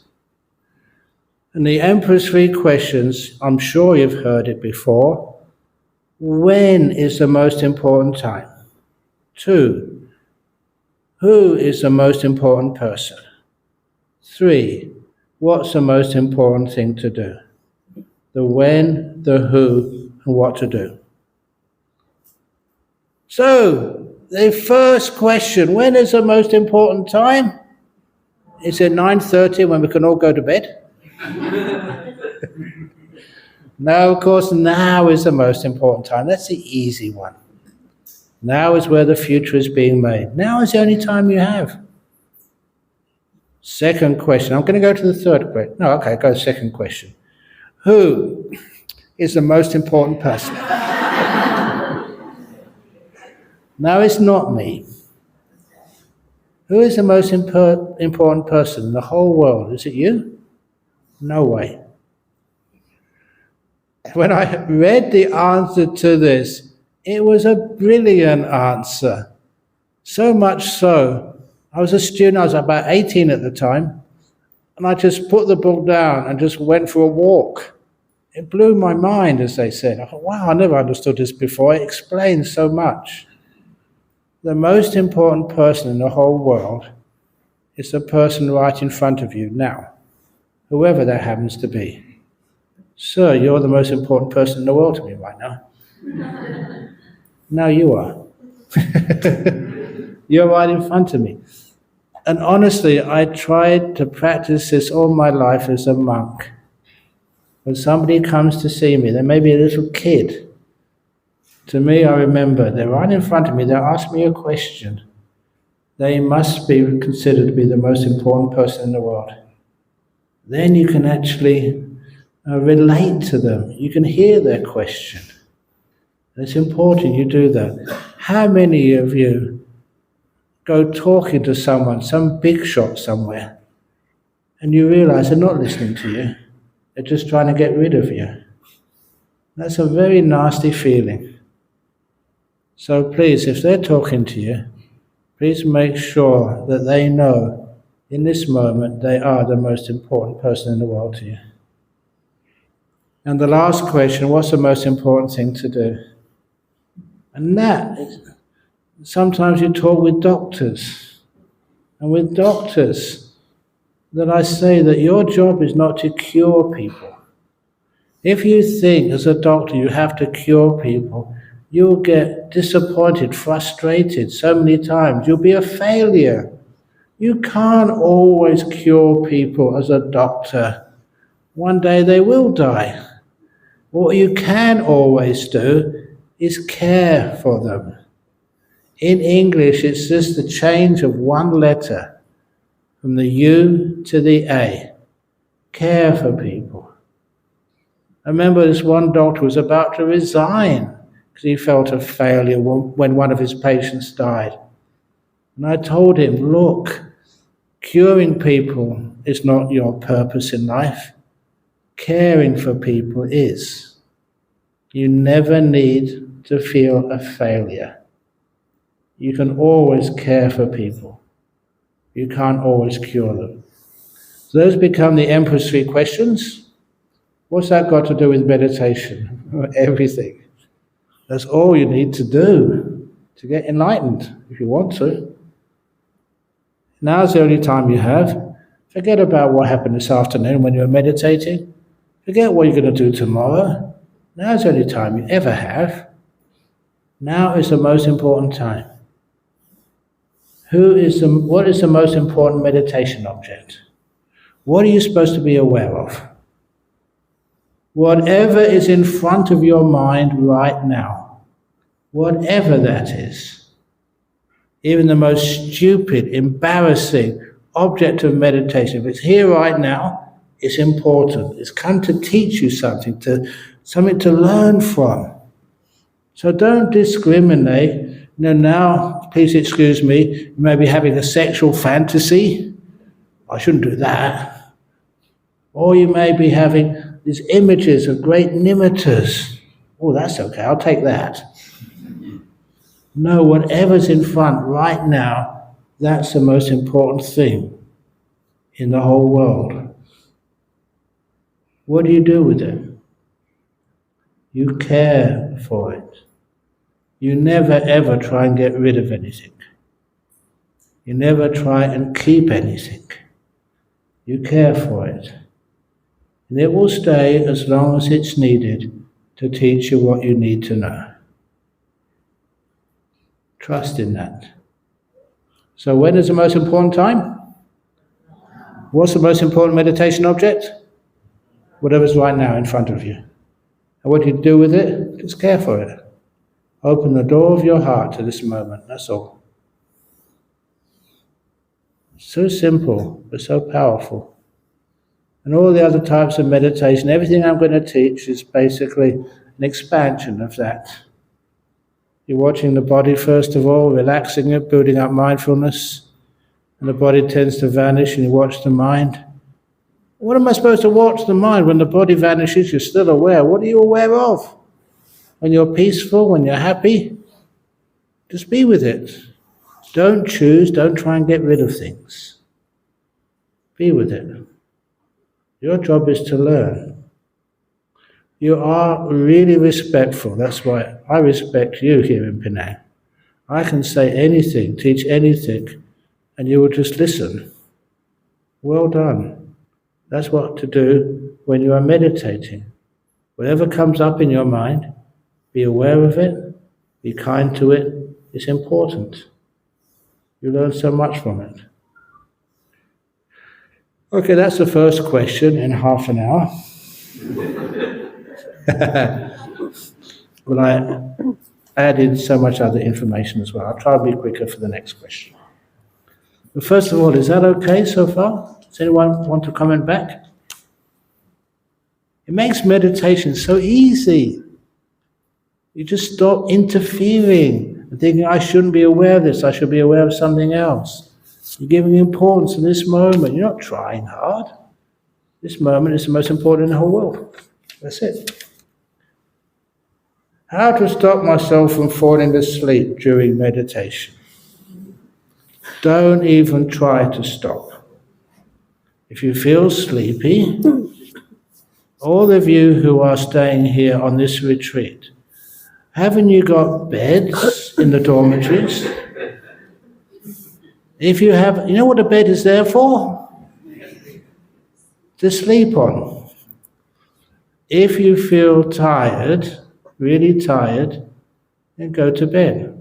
And the Emperor's Three Questions, I'm sure you've heard it before. When is the most important time? 2. Who is the most important person? 3. What's the most important thing to do? The when, the who, and what to do. So, the first question, when is the most important time? Is it 9:30 when we can all go to bed? No, of course, now is the most important time. That's the easy one. Now is where the future is being made. Now is the only time you have. Second question. I'm going to go to the third question. No, okay, go to the second question. Who is the most important person? No, it's not me. Who is the most important person in the whole world? Is it you? No way. When I read the answer to this, it was a brilliant answer. So much so, I was a student, I was about 18 at the time, and I just put the book down and just went for a walk. It blew my mind, as they said. I thought, wow, I never understood this before. It explains so much. The most important person in the whole world is the person right in front of you now, whoever that happens to be. Sir, you're the most important person in the world to me right now. Now you are. You're right in front of me. And honestly, I tried to practice this all my life as a monk. When somebody comes to see me, they may be a little kid. To me, I remember, they're right in front of me, they ask me a question. They must be considered to be the most important person in the world. Then you can actually relate to them. You can hear their question. It's important you do that. How many of you go talking to someone, some big shot somewhere, and you realize they're not listening to you. They're just trying to get rid of you. That's a very nasty feeling. So please, if they're talking to you, please make sure that they know in this moment they are the most important person in the world to you. And the last question, what's the most important thing to do? And that is, sometimes you talk with doctors, and with doctors, that I say that your job is not to cure people. If you think as a doctor you have to cure people, you'll get disappointed, frustrated so many times. You'll be a failure. You can't always cure people as a doctor. One day they will die. What you can always do is care for them. In English, it's just the change of one letter from the U to the A. Care for people. I remember this one doctor was about to resign because he felt a failure when one of his patients died. And I told him, look, curing people is not your purpose in life. Caring for people is. You never need to feel a failure. You can always care for people. You can't always cure them. So those become the Emperor's 3 questions. What's that got to do with meditation? Everything. That's all you need to do to get enlightened, if you want to. Now's the only time you have. Forget about what happened this afternoon when you were meditating. Forget what you're going to do tomorrow. Now's the only time you ever have. Now is the most important time. What is the most important meditation object? What are you supposed to be aware of? Whatever is in front of your mind right now, whatever that is, even the most stupid, embarrassing object of meditation, if it's here right now, it's important. It's come to teach you something to learn from. So don't discriminate. Now, please excuse me, you may be having a sexual fantasy. I shouldn't do that. Or you may be having these images of great nimittas. Oh, that's okay, I'll take that. No, whatever's in front right now, that's the most important thing in the whole world. What do you do with it? You care for it. You never ever try and get rid of anything. You never try and keep anything. You care for it. And it will stay as long as it's needed to teach you what you need to know. Trust in that. So when is the most important time? What's the most important meditation object? Whatever's right now in front of you. And what do you do with it? Just care for it. Open the door of your heart to this moment, that's all. So simple, but so powerful. And all the other types of meditation, everything I'm going to teach is basically an expansion of that. You're watching the body first of all, relaxing it, building up mindfulness, and the body tends to vanish and you watch the mind. What am I supposed to watch the mind? When the body vanishes, you're still aware. What are you aware of? When you're peaceful, when you're happy, just be with it. Don't choose, don't try and get rid of things. Be with it. Your job is to learn. You are really respectful. That's why I respect you here in Penang. I can say anything, teach anything, and you will just listen. Well done. That's what to do when you are meditating. Whatever comes up in your mind, be aware of it, be kind to it. It's important. You learn so much from it. Okay, that's the first question in half an hour. But I added so much other information as well. I'll try to be quicker for the next question. But first of all, is that okay so far? Does anyone want to comment back? It makes meditation so easy. You just stop interfering and thinking, I shouldn't be aware of this, I should be aware of something else. You're giving importance to this moment. You're not trying hard. This moment is the most important in the whole world. That's it. How to stop myself from falling asleep during meditation. Don't even try to stop. If you feel sleepy, all of you who are staying here on this retreat, haven't you got beds in the dormitories? If you have, you know what a bed is there for? To sleep on. If you feel tired, really tired, then go to bed.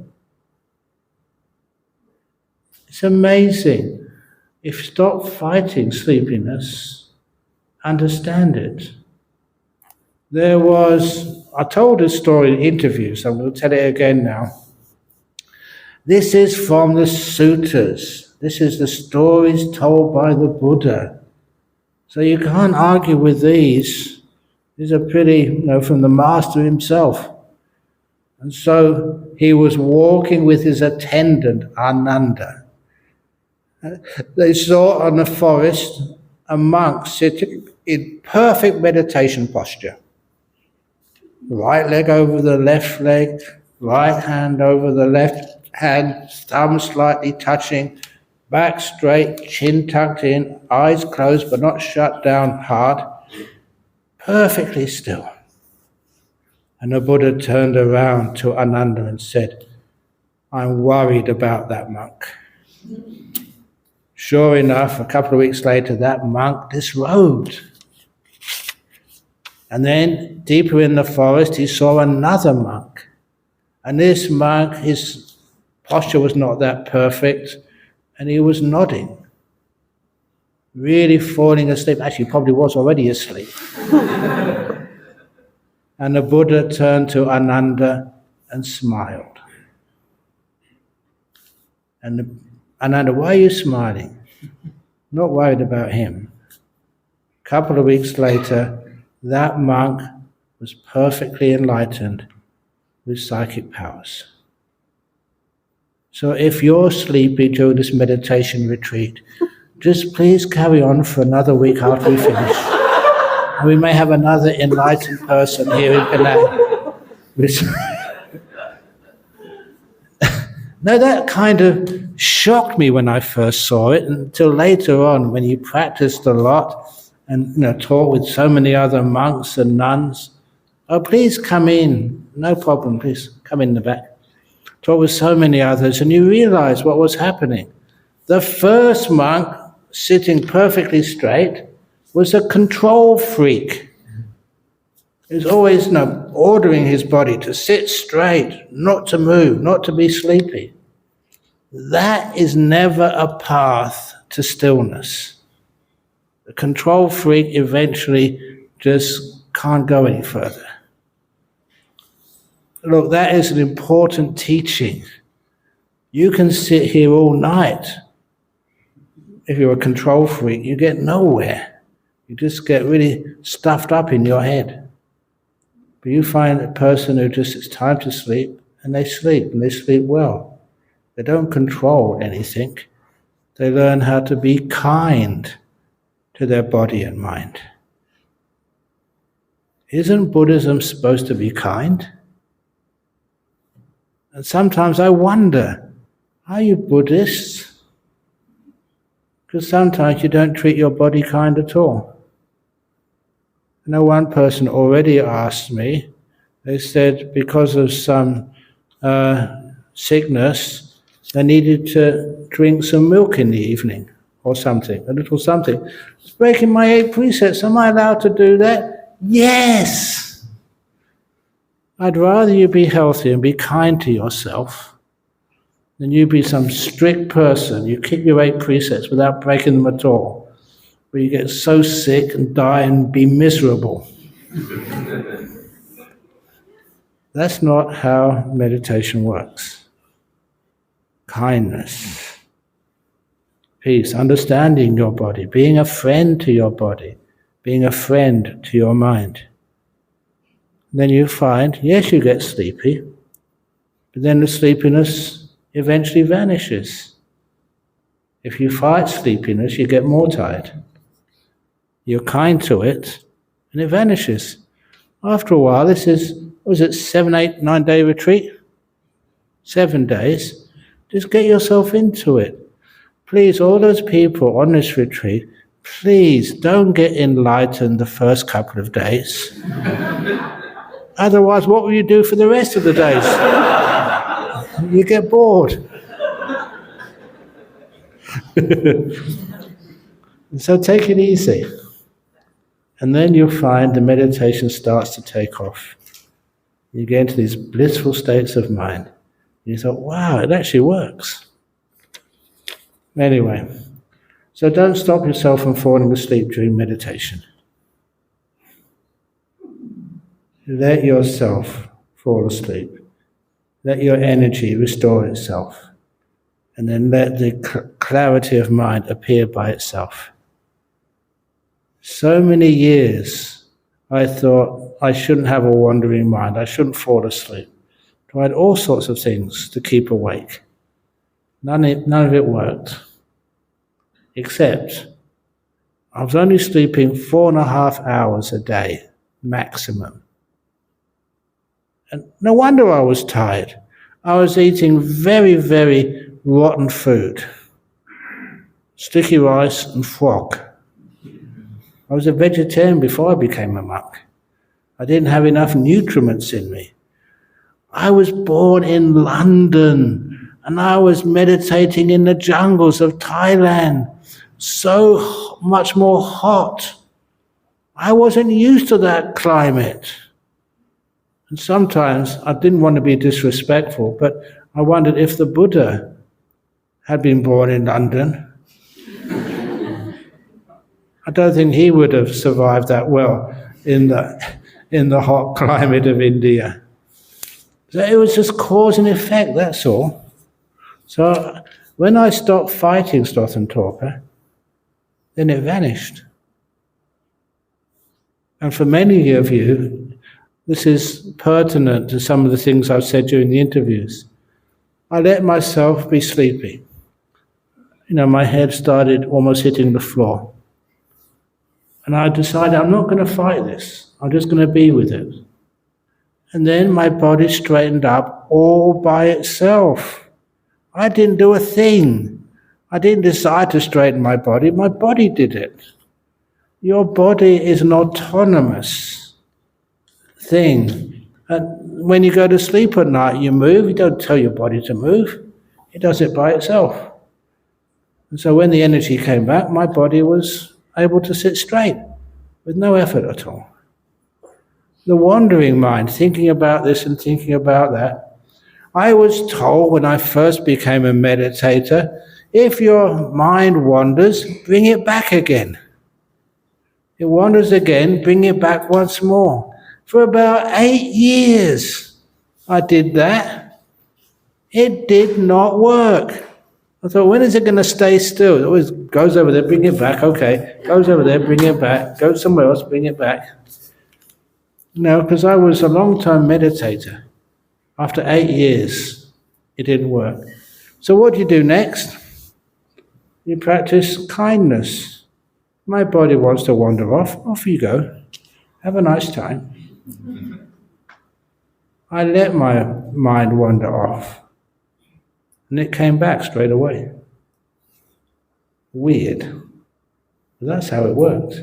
It's amazing. If you stop fighting sleepiness, understand it. I told this story in interviews, I'm going to tell it again now. This is from the sutras. This is the stories told by the Buddha. So you can't argue with these. These are pretty, from the master himself. And so he was walking with his attendant, Ananda. They saw in the forest a monk sitting in perfect meditation posture. Right leg over the left leg, right hand over the left hand, thumb slightly touching, back straight, chin tucked in, eyes closed but not shut down hard, perfectly still. And the Buddha turned around to Ananda and said, I'm worried about that monk. Sure enough, a couple of weeks later, that monk disrobed. And then, deeper in the forest, he saw another monk. And this monk, his posture was not that perfect, and he was nodding, really falling asleep. Actually, he probably was already asleep. And the Buddha turned to Ananda and smiled. And Ananda, why are you smiling? Not worried about him. A couple of weeks later, that monk was perfectly enlightened with psychic powers. So if you're sleepy during this meditation retreat, just please carry on for another week after we finish. And we may have another enlightened person here in Penang. No, that kind of shocked me when I first saw it, until later on when you practiced a lot and taught with so many other monks and nuns. Oh, please come in. No problem, please come in the back. Taught with so many others, and you realize what was happening. The first monk, sitting perfectly straight, was a control freak. He was always ordering his body to sit straight, not to move, not to be sleepy. That is never a path to stillness. The control freak eventually just can't go any further. Look, that is an important teaching. You can sit here all night. If you're a control freak, you get nowhere. You just get really stuffed up in your head. But you find a person who just, it's time to sleep, and they sleep well. They don't control anything. They learn how to be kind to their body and mind. Isn't Buddhism supposed to be kind? And sometimes I wonder, are you Buddhists? Because sometimes you don't treat your body kind at all. I know one person already asked me, they said because of some sickness, they needed to drink some milk in the evening or something, a little something. It's breaking my 8 precepts. Am I allowed to do that? Yes! I'd rather you be healthy and be kind to yourself than you be some strict person. You keep your 8 precepts without breaking them at all, where you get so sick and die and be miserable. That's not how meditation works. Kindness, peace, understanding your body, being a friend to your body, being a friend to your mind. And then you find, yes, you get sleepy, but then the sleepiness eventually vanishes. If you fight sleepiness, you get more tired. You're kind to it, and it vanishes. After a while, this is was it 7, 8, 9-day retreat? 7 days. Just get yourself into it. Please, all those people on this retreat, please don't get enlightened the first couple of days. Otherwise, what will you do for the rest of the days? You get bored. So take it easy. And then you'll find the meditation starts to take off. You get into these blissful states of mind. You thought, wow, it actually works. Anyway, so don't stop yourself from falling asleep during meditation. Let yourself fall asleep. Let your energy restore itself. And then let the clarity of mind appear by itself. So many years I thought I shouldn't have a wandering mind. I shouldn't fall asleep. Tried all sorts of things to keep awake. None of it worked. Except I was only sleeping 4.5 hours a day, maximum. And no wonder I was tired. I was eating very, very rotten food. Sticky rice and frog. I was a vegetarian before I became a monk. I didn't have enough nutriments in me. I was born in London, and I was meditating in the jungles of Thailand, so much more hot. I wasn't used to that climate. And sometimes I didn't want to be disrespectful, but I wondered if the Buddha had been born in London. I don't think he would have survived that well in the hot climate of India. So it was just cause and effect, that's all. So when I stopped fighting sloth and torpor, then it vanished. And for many of you, this is pertinent to some of the things I've said during the interviews. I let myself be sleepy. My head started almost hitting the floor. And I decided I'm not going to fight this. I'm just going to be with it. And then my body straightened up all by itself. I didn't do a thing. I didn't decide to straighten my body did it. Your body is an autonomous thing. And when you go to sleep at night, you move. You don't tell your body to move. It does it by itself. And so when the energy came back, my body was able to sit straight with no effort at all. The wandering mind, thinking about this and thinking about that. I was told when I first became a meditator, if your mind wanders, bring it back again. It wanders again, bring it back once more. For about 8 years, I did that. It did not work. I thought, when is it going to stay still? It always goes over there, bring it back, okay. Goes over there, bring it back. Goes somewhere else, bring it back. No, because I was a long-time meditator. After 8 years, it didn't work. So what do you do next? You practice kindness. My body wants to wander off you go. Have a nice time. I let my mind wander off. And it came back straight away. Weird. But that's how it worked.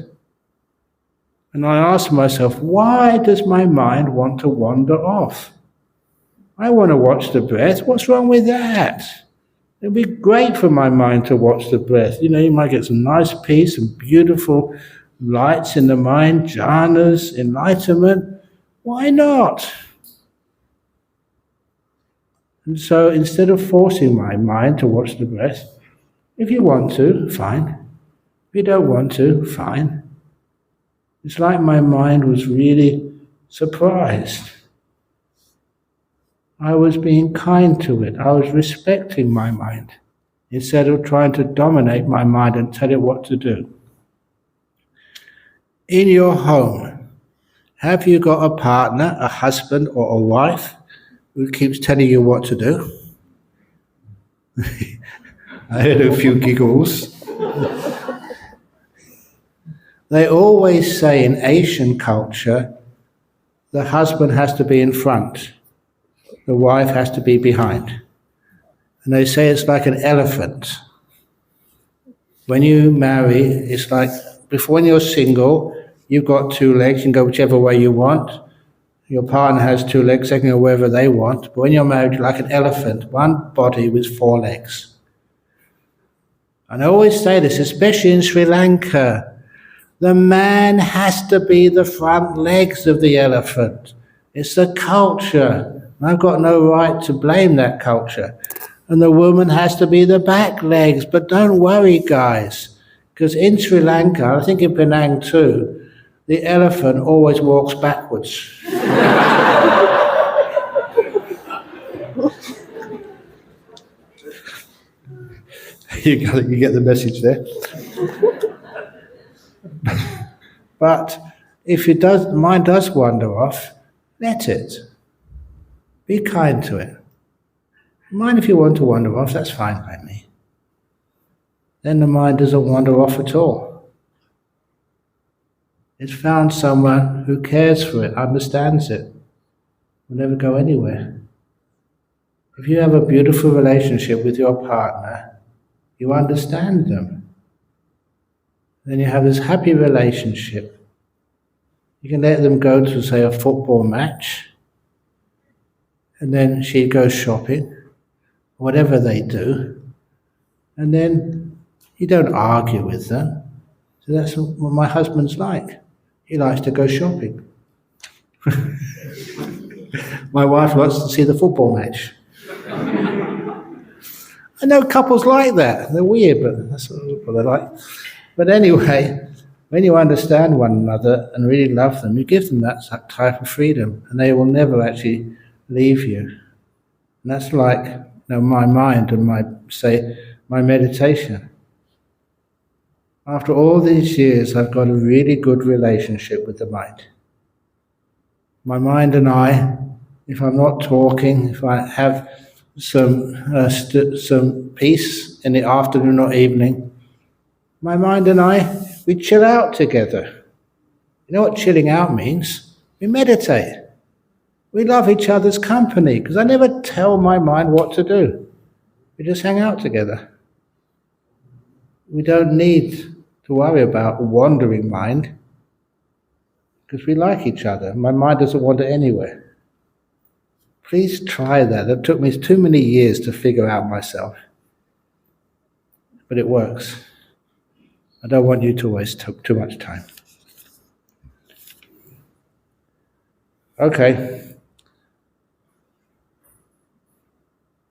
And I asked myself, why does my mind want to wander off? I want to watch the breath. What's wrong with that? It'd be great for my mind to watch the breath. You might get some nice peace and beautiful lights in the mind, jhanas, enlightenment. Why not? And so instead of forcing my mind to watch the breath, if you want to, fine. If you don't want to, fine. It's like my mind was really surprised. I was being kind to it. I was respecting my mind instead of trying to dominate my mind and tell it what to do. In your home, have you got a partner, a husband or a wife who keeps telling you what to do? I heard a few giggles. They always say in Asian culture, the husband has to be in front, the wife has to be behind. And they say it's like an elephant. When you marry, it's like, before when you're single, you've got two legs, you can go whichever way you want. Your partner has two legs, they can go wherever they want. But when you're married, you're like an elephant, one body with four legs. And I always say this, especially in Sri Lanka, the man has to be the front legs of the elephant. It's the culture. And I've got no right to blame that culture. And the woman has to be the back legs. But don't worry, guys, because in Sri Lanka, I think in Penang too, the elephant always walks backwards. You get the message there. But if mind does wander off, let it. Be kind to it. Mind if you want to wander off, that's fine by me. Then the mind doesn't wander off at all. It's found someone who cares for it, understands it, will never go anywhere. If you have a beautiful relationship with your partner, you understand them. Then you have this happy relationship. You can let them go to, say, a football match, and then she goes shopping, whatever they do, and then you don't argue with them. So that's what my husband's like. He likes to go shopping. My wife likes to see the football match. I know couples like that. They're weird, but that's what they like. But anyway, when you understand one another and really love them, you give them that type of freedom, and they will never actually leave you. And that's like my mind and my meditation. After all these years, I've got a really good relationship with the mind. My mind and I, if I'm not talking, if I have some peace in the afternoon or evening, my mind and I, we chill out together. You know what chilling out means? We meditate. We love each other's company, because I never tell my mind what to do. We just hang out together. We don't need to worry about a wandering mind, because we like each other. My mind doesn't wander anywhere. Please try that. It took me too many years to figure out myself. But it works. I don't want you to waste too much time. Okay,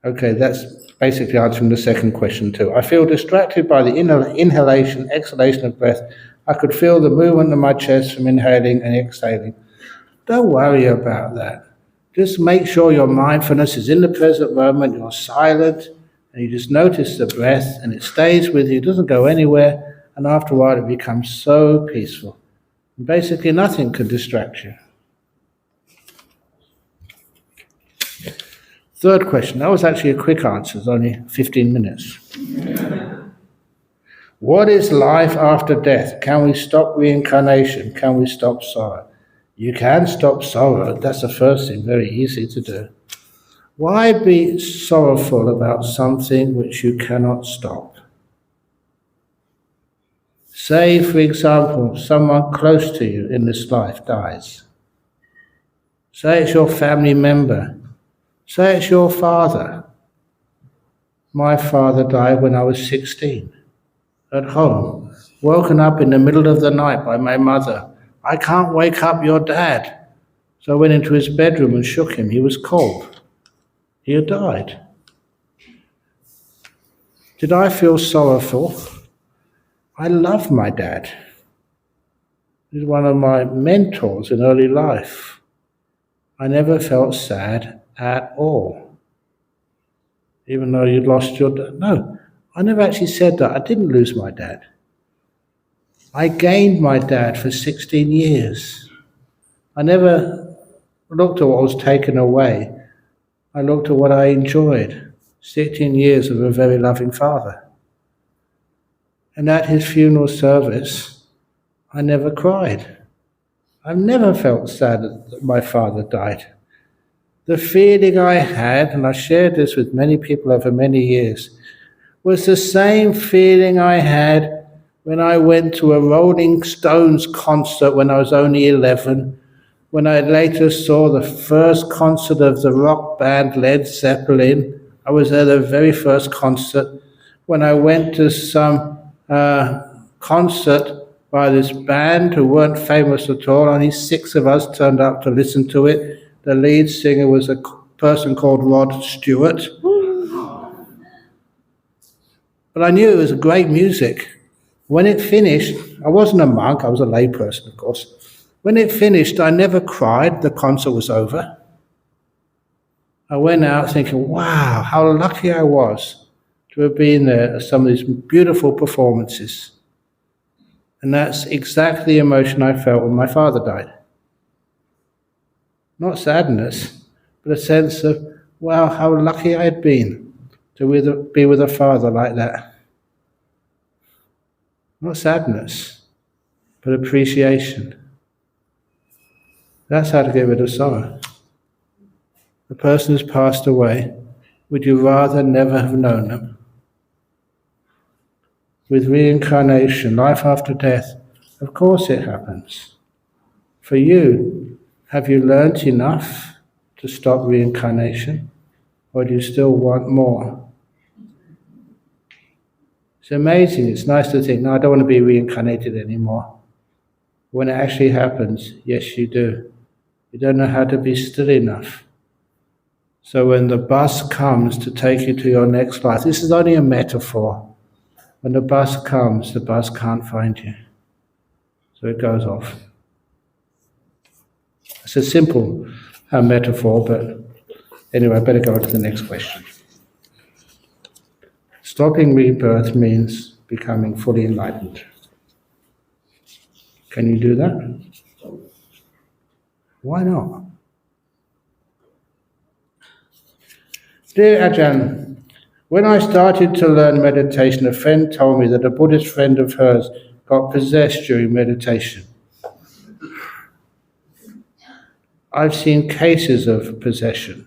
that's basically answering the second question too. I feel distracted by the inhalation, exhalation of breath. I could feel the movement of my chest from inhaling and exhaling. Don't worry about that. Just make sure your mindfulness is in the present moment, you're silent, and you just notice the breath, and it stays with you, it doesn't go anywhere. And after a while, it becomes so peaceful. And basically, nothing can distract you. Third question. That was actually a quick answer. It's only 15 minutes. What is life after death? Can we stop reincarnation? Can we stop sorrow? You can stop sorrow. That's the first thing. Very easy to do. Why be sorrowful about something which you cannot stop? Say, for example, someone close to you in this life dies. Say it's your family member. Say it's your father. My father died when I was 16, at home, woken up in the middle of the night by my mother. I can't wake up your dad. So I went into his bedroom and shook him. He was cold. He had died. Did I feel sorrowful? I love my dad. He's one of my mentors in early life. I never felt sad at all. Even though you lost your dad. No, I never actually said that. I didn't lose my dad. I gained my dad for 16 years. I never looked at what was taken away. I looked at what I enjoyed. 16 years of a very loving father. And at his funeral service, I never cried. I've never felt sad that my father died. The feeling I had, and I shared this with many people over many years, was the same feeling I had when I went to a Rolling Stones concert when I was only 11, when I later saw the first concert of the rock band Led Zeppelin. I was at the very first concert. When I went to some concert by this band who weren't famous at all, only 6 of us turned up to listen to it. The lead singer was a person called Rod Stewart. But I knew it was great music. When it finished, I wasn't a monk, I was a layperson, of course. When it finished, I never cried. The concert was over. I went out thinking, wow, how lucky I was to have been there at some of these beautiful performances. And that's exactly the emotion I felt when my father died. Not sadness, but a sense of, wow, how lucky I had been to be with a father like that. Not sadness, but appreciation. That's how to get rid of sorrow. The person who's passed away, would you rather never have known them? With reincarnation, life after death, of course it happens. For you, have you learnt enough to stop reincarnation? Or do you still want more? It's amazing. It's nice to think, no, I don't want to be reincarnated anymore. When it actually happens, yes, you do. You don't know how to be still enough. So when the bus comes to take you to your next life, this is only a metaphor. When the bus comes, the bus can't find you. So it goes off. It's a simple metaphor, but anyway, I better go on to the next question. Stopping rebirth means becoming fully enlightened. Can you do that? Why not? Dear Ajahn, when I started to learn meditation, a friend told me that a Buddhist friend of hers got possessed during meditation. I've seen cases of possession,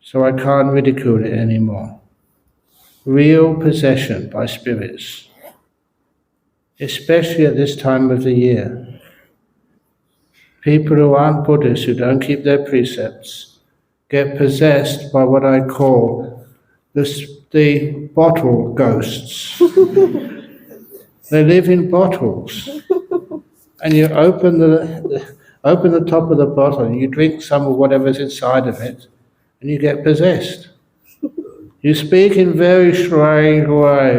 so I can't ridicule it anymore. Real possession by spirits, especially at this time of the year. People who aren't Buddhists, who don't keep their precepts, get possessed by what I call the bottle ghosts. They live in bottles, and you open the top of the bottle and you drink some of whatever's inside of it, and you get possessed. You speak in very strange way,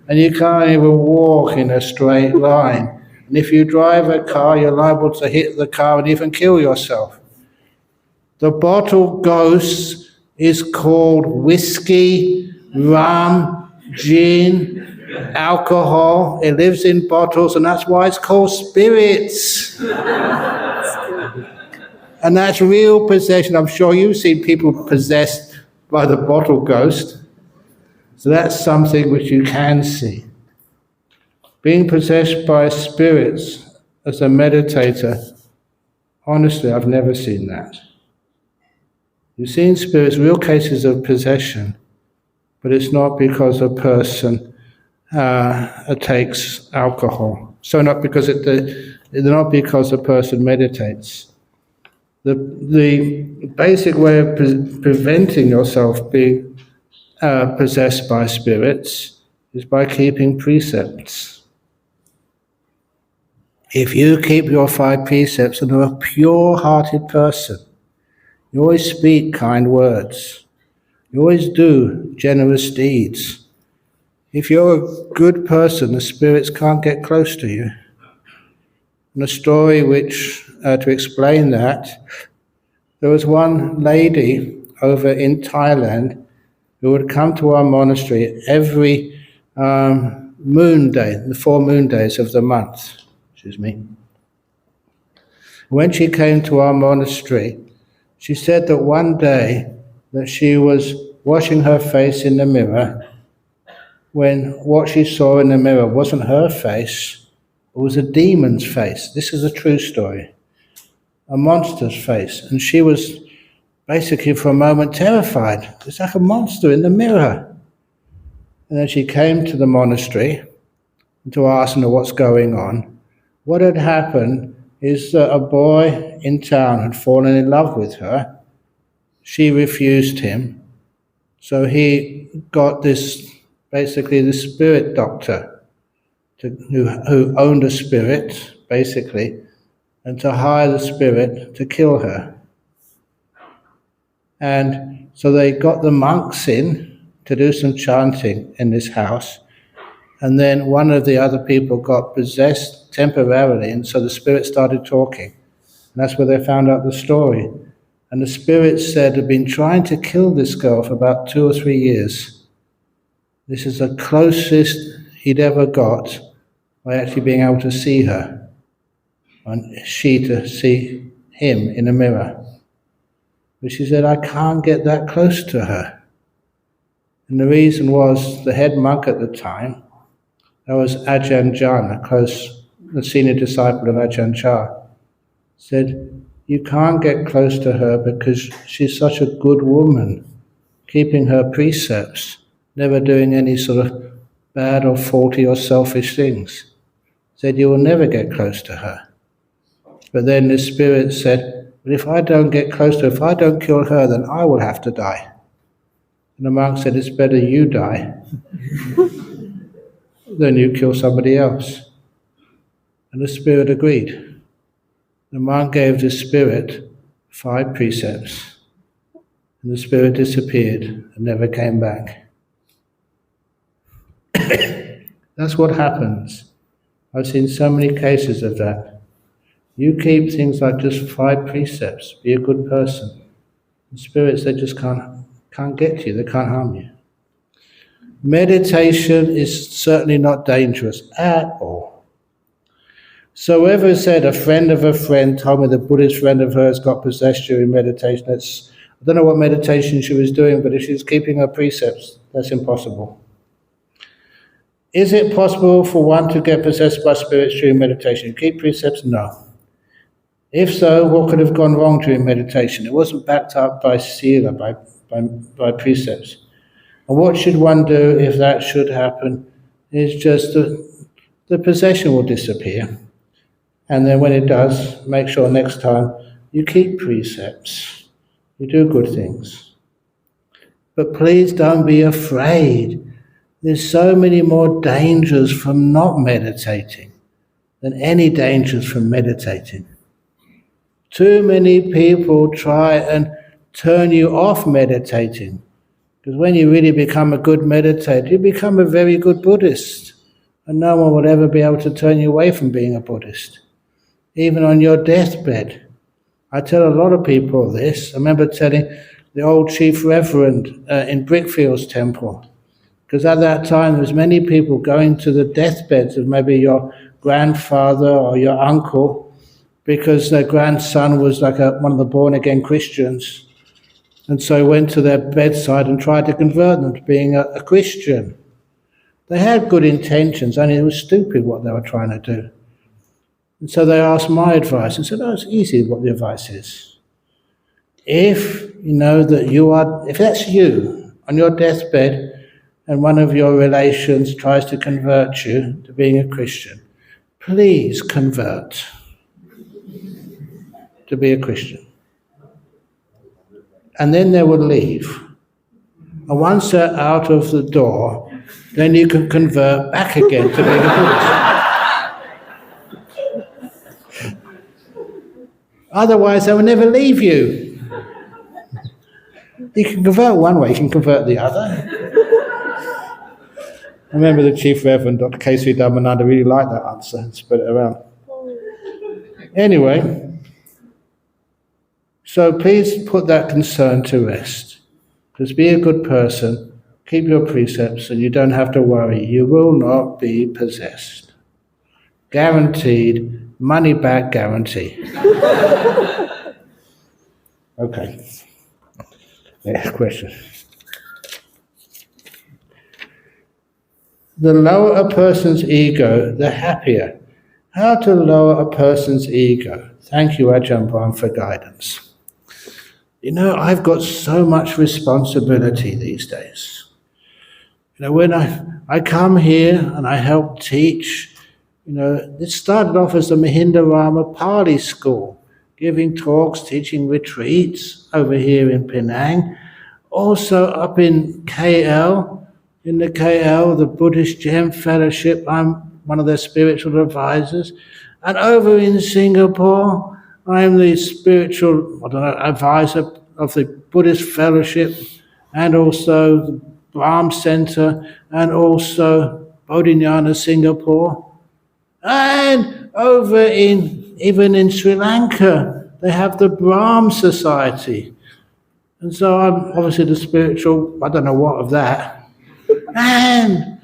and you can't even walk in a straight line. And if you drive a car, you're liable to hit the car and even kill yourself. The bottle ghost is called whiskey, rum, gin, alcohol. It lives in bottles, and that's why it's called spirits. And that's real possession. I'm sure you've seen people possessed by the bottle ghost. So that's something which you can see. Being possessed by spirits as a meditator, honestly, I've never seen that. You've seen spirits, real cases of possession, but it's not because a person takes alcohol. So not because not because a person meditates. The basic way of preventing yourself being possessed by spirits is by keeping precepts. If you keep your 5 precepts and are a pure-hearted person, you always speak kind words, you always do generous deeds. If you're a good person, the spirits can't get close to you. And a story which, to explain that, there was one lady over in Thailand who would come to our monastery every moon day, the 4 moon days of the month. When she came to our monastery, she said that one day that she was washing her face in the mirror when what she saw in the mirror wasn't her face, It was a demon's face. This is a true story. A monster's face. And she was basically for a moment terrified. It's like a monster in the mirror. And then she came to the monastery to ask them what's going on. What had happened is that a boy in town had fallen in love with her. She refused him. So he got this, basically the spirit doctor who owned a spirit, basically, and to hire the spirit to kill her. And so they got the monks in to do some chanting in this house. And then one of the other people got possessed temporarily, and so the spirit started talking. And that's where they found out the story. And the spirit said had been trying to kill this girl for about 2 or 3 years. This is the closest he'd ever got by actually being able to see her, and she to see him in a mirror. But she said, I can't get that close to her. And the reason was the head monk at the time, that was Ajahn Jana, the senior disciple of Ajahn Chah, said, you can't get close to her because she's such a good woman, keeping her precepts, never doing any sort of bad or faulty or selfish things. Said, you will never get close to her. But then the spirit said, but if I don't get close to her, if I don't kill her, then I will have to die. And the monk said, it's better you die than you kill somebody else. And the spirit agreed. The monk gave the spirit 5 precepts, and the spirit disappeared and never came back. That's what happens. I've seen so many cases of that. You keep things like just 5 precepts, be a good person. The spirits, they just can't get to you, they can't harm you. Meditation is certainly not dangerous at all. So whoever said a friend of a friend told me the Buddhist friend of hers got possessed during meditation, I don't know what meditation she was doing, but if she was keeping her precepts, that's impossible. Is it possible for one to get possessed by spirits during meditation? Keep precepts? No. If so, what could have gone wrong during meditation? It wasn't backed up by sila, by precepts. And what should one do if that should happen? Is just the possession will disappear. And then when it does, make sure next time you keep precepts. You do good things. But please don't be afraid. There's so many more dangers from not meditating than any dangers from meditating. Too many people try and turn you off meditating. Because when you really become a good meditator, you become a very good Buddhist. And no one will ever be able to turn you away from being a Buddhist. Even on your deathbed. I tell a lot of people this. I remember telling the old Chief Reverend in Brickfield's temple. Because at that time, there was many people going to the deathbeds of maybe your grandfather or your uncle, because their grandson was like one of the born-again Christians. And so he went to their bedside and tried to convert them to being a Christian. They had good intentions, only it was stupid what they were trying to do. And so they asked my advice and said, it's easy what the advice is. If you know that if that's you on your deathbed, and one of your relations tries to convert you to being a Christian, please convert to be a Christian. And then they will leave. And once they're out of the door, then you can convert back again to being a Buddhist. Otherwise, they will never leave you. You can convert one way, you can convert the other. I remember the Chief Reverend, Dr. K.C. Dhammananda, really liked that answer and spread it around. Anyway, so please put that concern to rest. Just be a good person, keep your precepts, and you don't have to worry. You will not be possessed. Guaranteed, money back guarantee. Okay. Next question. The lower a person's ego, the happier. How to lower a person's ego. Thank you, Ajahn Brahm, for guidance. You know, I've got so much responsibility these days. You know, when I come here and I help teach, you know, it started off as the Mahindarama Pali School, giving talks, teaching retreats over here in Penang. Also up in KL, in the KL, the Buddhist Gem Fellowship, I'm one of their spiritual advisors. And over in Singapore, I'm the spiritual advisor of the Buddhist Fellowship and also the Brahm Center and also Bodhinyana Singapore. And over even in Sri Lanka, they have the Brahm Society. And so I'm obviously the spiritual, I don't know what of that. And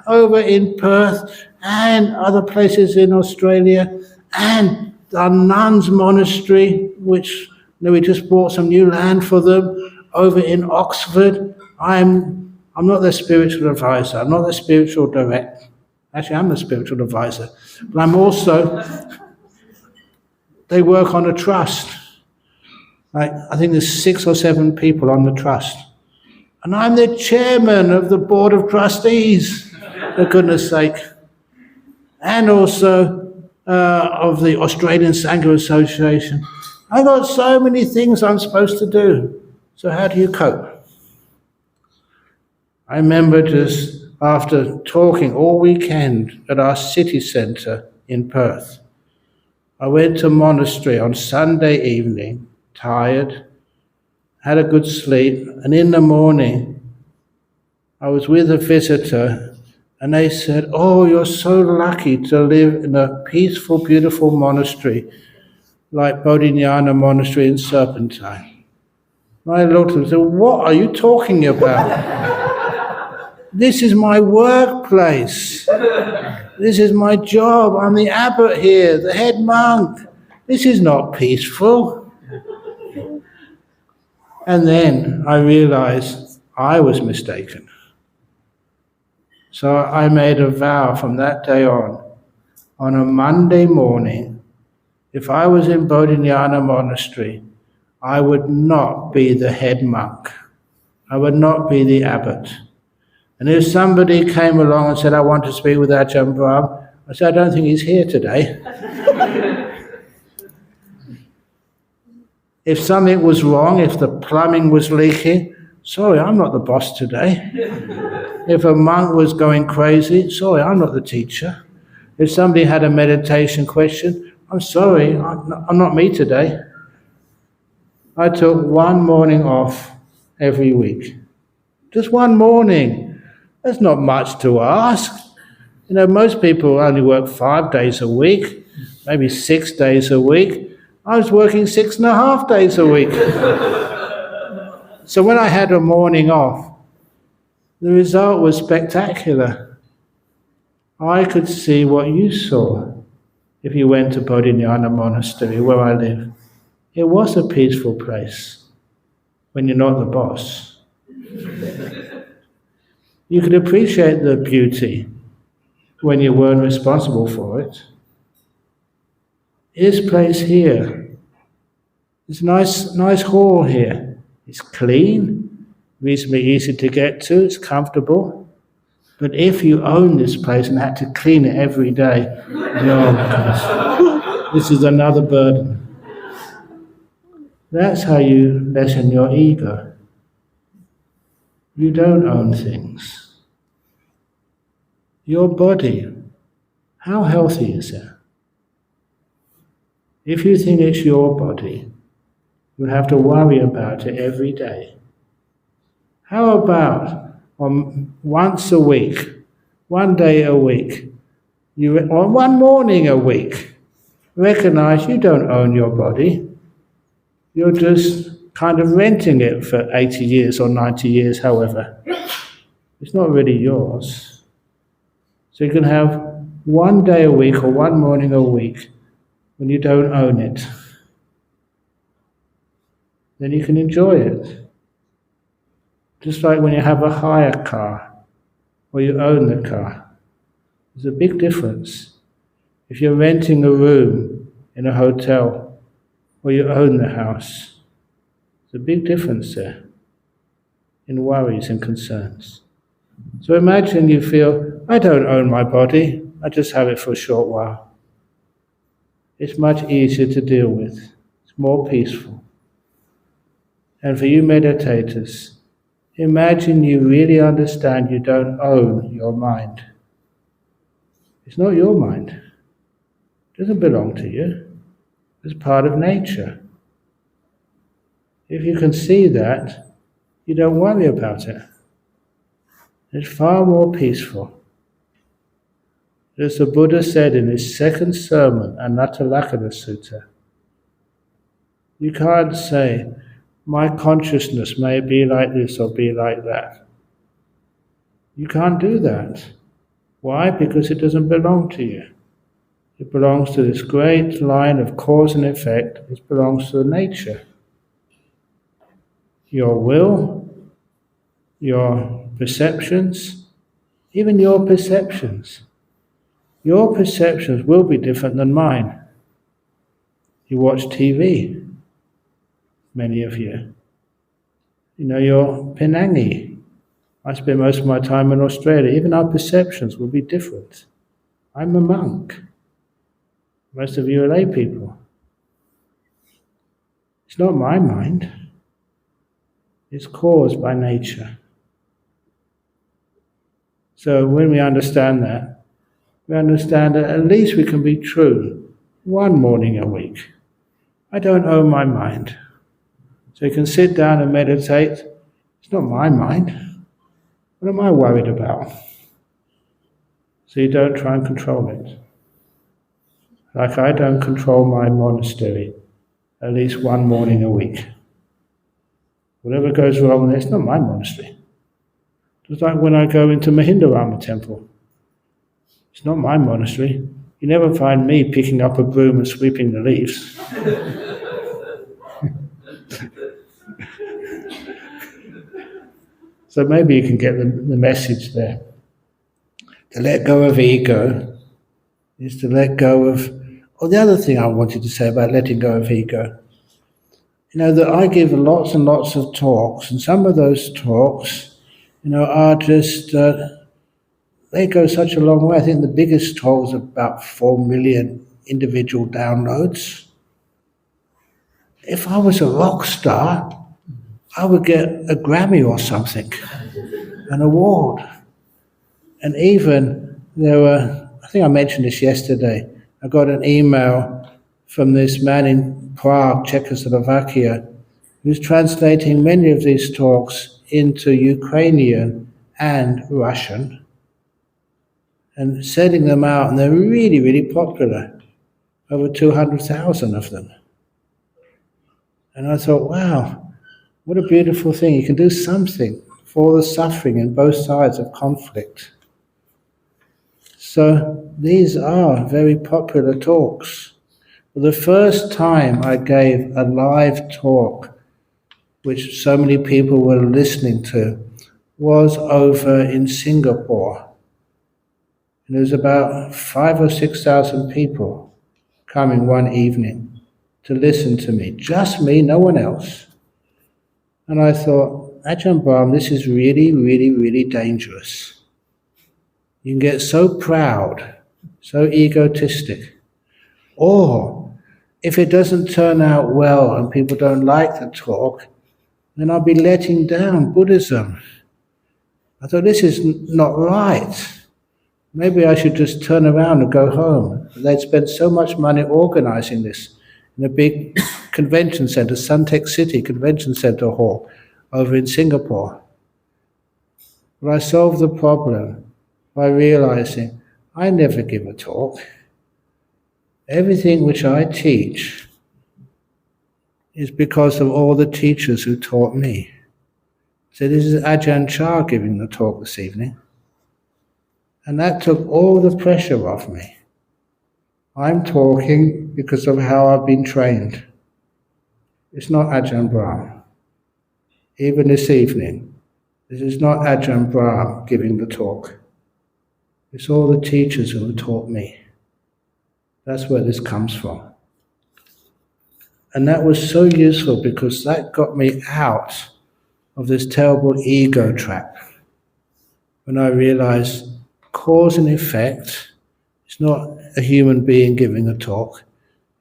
over in Perth and other places in Australia and the nuns monastery, which we just bought some new land for them over in Oxford. I'm not their spiritual advisor. I'm not their spiritual director. Actually, I'm the spiritual advisor. But I'm also, they work on a trust. I think there's 6 or 7 people on the trust. And I'm the chairman of the board of trustees, for goodness sake. And also of the Australian Sangha Association. I've got so many things I'm supposed to do. So how do you cope? I remember just after talking all weekend at our city centre in Perth, I went to a monastery on Sunday evening, tired, had a good sleep, and in the morning I was with a visitor and they said, "Oh, you're so lucky to live in a peaceful, beautiful monastery like Bodhinyana Monastery in Serpentine." I looked at them and said, "What are you talking about? This is my workplace. This is my job. I'm the abbot here, the head monk. This is not peaceful." And then I realized I was mistaken. So I made a vow from that day on a Monday morning, if I was in Bodhinyana Monastery, I would not be the head monk. I would not be the abbot. And if somebody came along and said, "I want to speak with Ajahn Brahm," I said, "I don't think he's here today." If something was wrong, if the plumbing was leaking, "Sorry, I'm not the boss today." If a monk was going crazy, "Sorry, I'm not the teacher." If somebody had a meditation question, "I'm sorry, I'm not me today." I took one morning off every week. Just one morning. That's not much to ask. You know, most people only work 5 days a week, maybe 6 days a week. I was working 6.5 days a week. So when I had a morning off, the result was spectacular. I could see what you saw if you went to Bodhinyana Monastery, where I live. It was a peaceful place when you're not the boss. You could appreciate the beauty when you weren't responsible for it. This place here, this nice hall here, it's clean, reasonably easy to get to, it's comfortable. But if you own this place and had to clean it every day, oh my goodness, this is another burden. That's how you lessen your ego. You don't own things. Your body, how healthy is it? If you think it's your body, you'll have to worry about it every day. How about once a week, one day a week, or one morning a week, recognize you don't own your body. You're just kind of renting it for 80 years or 90 years, however. It's not really yours. So you can have one day a week or one morning a week when you don't own it. Then you can enjoy it. Just like when you have a hire car or you own the car. There's a big difference. If you're renting a room in a hotel or you own the house, there's a big difference there in worries and concerns. So imagine you feel, I don't own my body, I just have it for a short while. It's much easier to deal with. It's more peaceful. And for you meditators, imagine you really understand you don't own your mind. It's not your mind. It doesn't belong to you. It's part of nature. If you can see that, you don't worry about it. It's far more peaceful. As the Buddha said in his second sermon, Anatalakkhana Sutta, you can't say, my consciousness may be like this or be like that. You can't do that. Why? Because it doesn't belong to you. It belongs to this great line of cause and effect. It belongs to nature. Your will, your perceptions, even your perceptions. Your perceptions will be different than mine. You watch TV, many of you. You know, you're Penangi. I spend most of my time in Australia. Even our perceptions will be different. I'm a monk. Most of you are lay people. It's not my mind. It's caused by nature. So when we understand that, we understand that at least we can be true one morning a week. I don't own my mind. So you can sit down and meditate. It's not my mind. What am I worried about? So you don't try and control it. Like I don't control my monastery at least one morning a week. Whatever goes wrong there, it's not my monastery. Just like when I go into Mahindarama temple. It's not my monastery. You never find me picking up a broom and sweeping the leaves. So maybe you can get the message there. To let go of ego is to let go of... Oh, the other thing I wanted to say about letting go of ego, you know, that I give lots and lots of talks, and some of those talks, you know, are just... they go such a long way. I think the biggest talk is about 4 million individual downloads. If I was a rock star, I would get a Grammy or something, an award. And even there were, I think I mentioned this yesterday, I got an email from this man in Prague, Czechoslovakia, who's translating many of these talks into Ukrainian and Russian and sending them out, and they're really, really popular. Over 200,000 of them. And I thought, wow, what a beautiful thing. You can do something for the suffering in both sides of conflict. So these are very popular talks. For the first time I gave a live talk, which so many people were listening to, was over in Singapore. And there was about 5,000 or 6,000 people coming one evening to listen to me. Just me, no one else. And I thought, Ajahn Brahm, this is really, really, really dangerous. You can get so proud, so egotistic. Or, if it doesn't turn out well and people don't like the talk, then I'll be letting down Buddhism. I thought, this is not right. Maybe I should just turn around and go home. They'd spent so much money organizing this in a big convention center, Suntec City Convention Center Hall over in Singapore. But I solved the problem by realizing I never give a talk. Everything which I teach is because of all the teachers who taught me. So this is Ajahn Chah giving the talk this evening. And that took all the pressure off me. I'm talking because of how I've been trained. It's not Ajahn Brahm. Even this evening, this is not Ajahn Brahm giving the talk. It's all the teachers who have taught me. That's where this comes from. And that was so useful because that got me out of this terrible ego trap. When I realized cause and effect, it's not a human being giving a talk,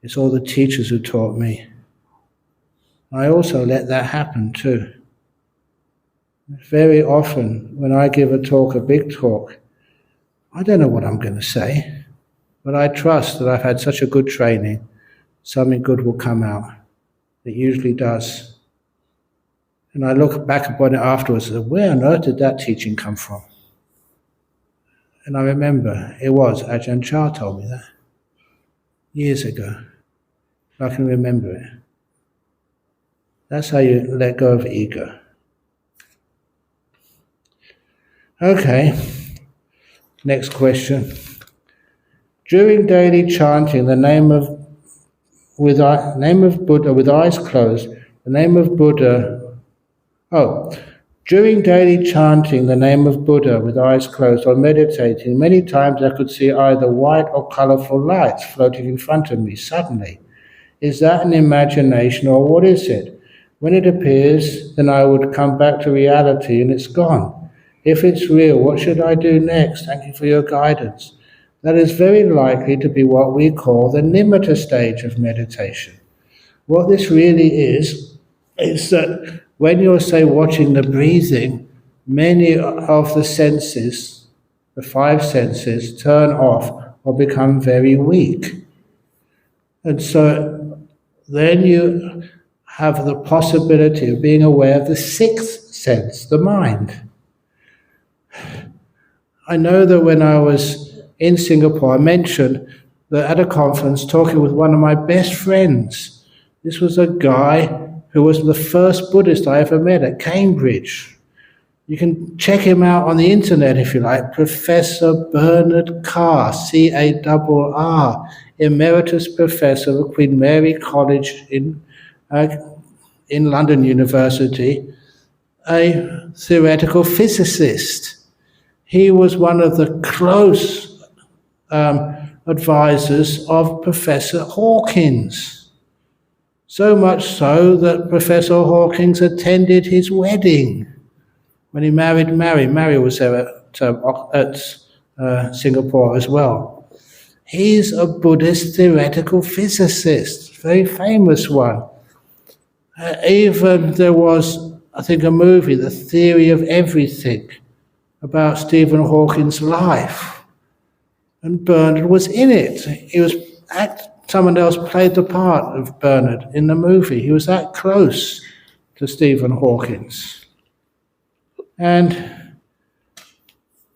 it's all the teachers who taught me. I also let that happen too. Very often when I give a talk, a big talk, I don't know what I'm going to say, but I trust that I've had such a good training, something good will come out. It usually does. And I look back upon it afterwards and say, where on earth did that teaching come from? And I remember it was Ajahn Chah told me that years ago. I can remember it. That's how you let go of ego. Okay, next question. During daily chanting the name of Buddha with eyes closed, the name of Buddha. During daily chanting the name of Buddha with eyes closed or meditating, many times I could see either white or colorful lights floating in front of me suddenly. Is that an imagination or what is it? When it appears, then I would come back to reality and it's gone. If it's real, what should I do next? Thank you for your guidance. That is very likely to be what we call the nimitta stage of meditation. What this really is that when you're, say, watching the breathing, many of the senses, the five senses, turn off or become very weak. And so then you have the possibility of being aware of the sixth sense, the mind. I know that when I was in Singapore, I mentioned that at a conference talking with one of my best friends. This was a guy who was the first Buddhist I ever met at Cambridge. You can check him out on the internet if you like. Professor Bernard Carr, C-A-R-R, Emeritus Professor of Queen Mary College in London University, a theoretical physicist. He was one of the close advisors of Professor Hawkins. So much so that Professor Hawkins attended his wedding when he married Mary. Mary was there at Singapore as well. He's a Buddhist theoretical physicist, very famous one. Even there was, I think, a movie, The Theory of Everything, about Stephen Hawking's life. And Bernard was in it. Someone else played the part of Bernard in the movie. He was that close to Stephen Hawking. And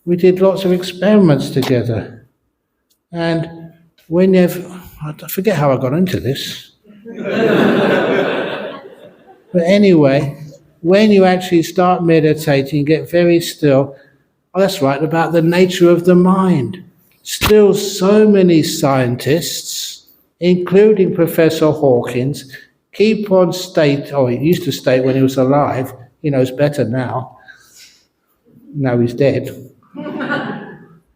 we did lots of experiments together. And I forget how I got into this. But anyway, when you actually start meditating, get very still, that's right, about the nature of the mind. Still so many scientists, including Professor Hawkins, keep on he used to state when he was alive, he knows better now he's dead,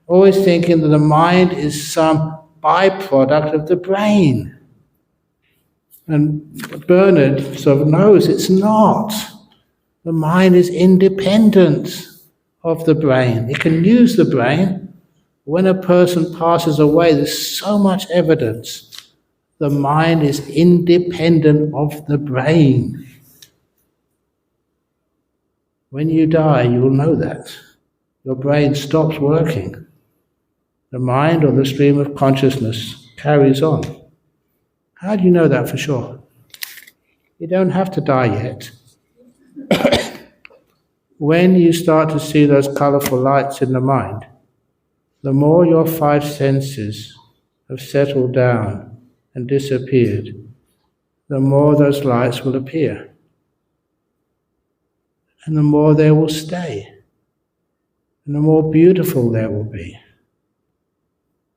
always thinking that the mind is some byproduct of the brain. And Bernard sort of knows it's not. The mind is independent of the brain. It can use the brain. When a person passes away, there's so much evidence. The mind is independent of the brain. When you die, you will know that. Your brain stops working. The mind or the stream of consciousness carries on. How do you know that for sure? You don't have to die yet. When you start to see those colorful lights in the mind, the more your five senses have settled down and disappeared, the more those lights will appear. And the more they will stay. And the more beautiful they will be.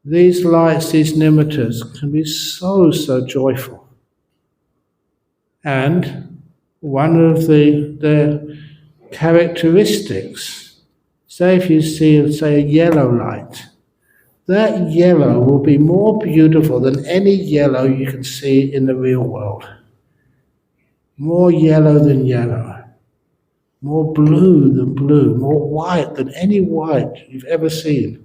These lights, these nimittas, can be so, so joyful. And one of the characteristics, say if you see, say, a yellow light, that yellow will be more beautiful than any yellow you can see in the real world. More yellow than yellow. More blue than blue. More white than any white you've ever seen.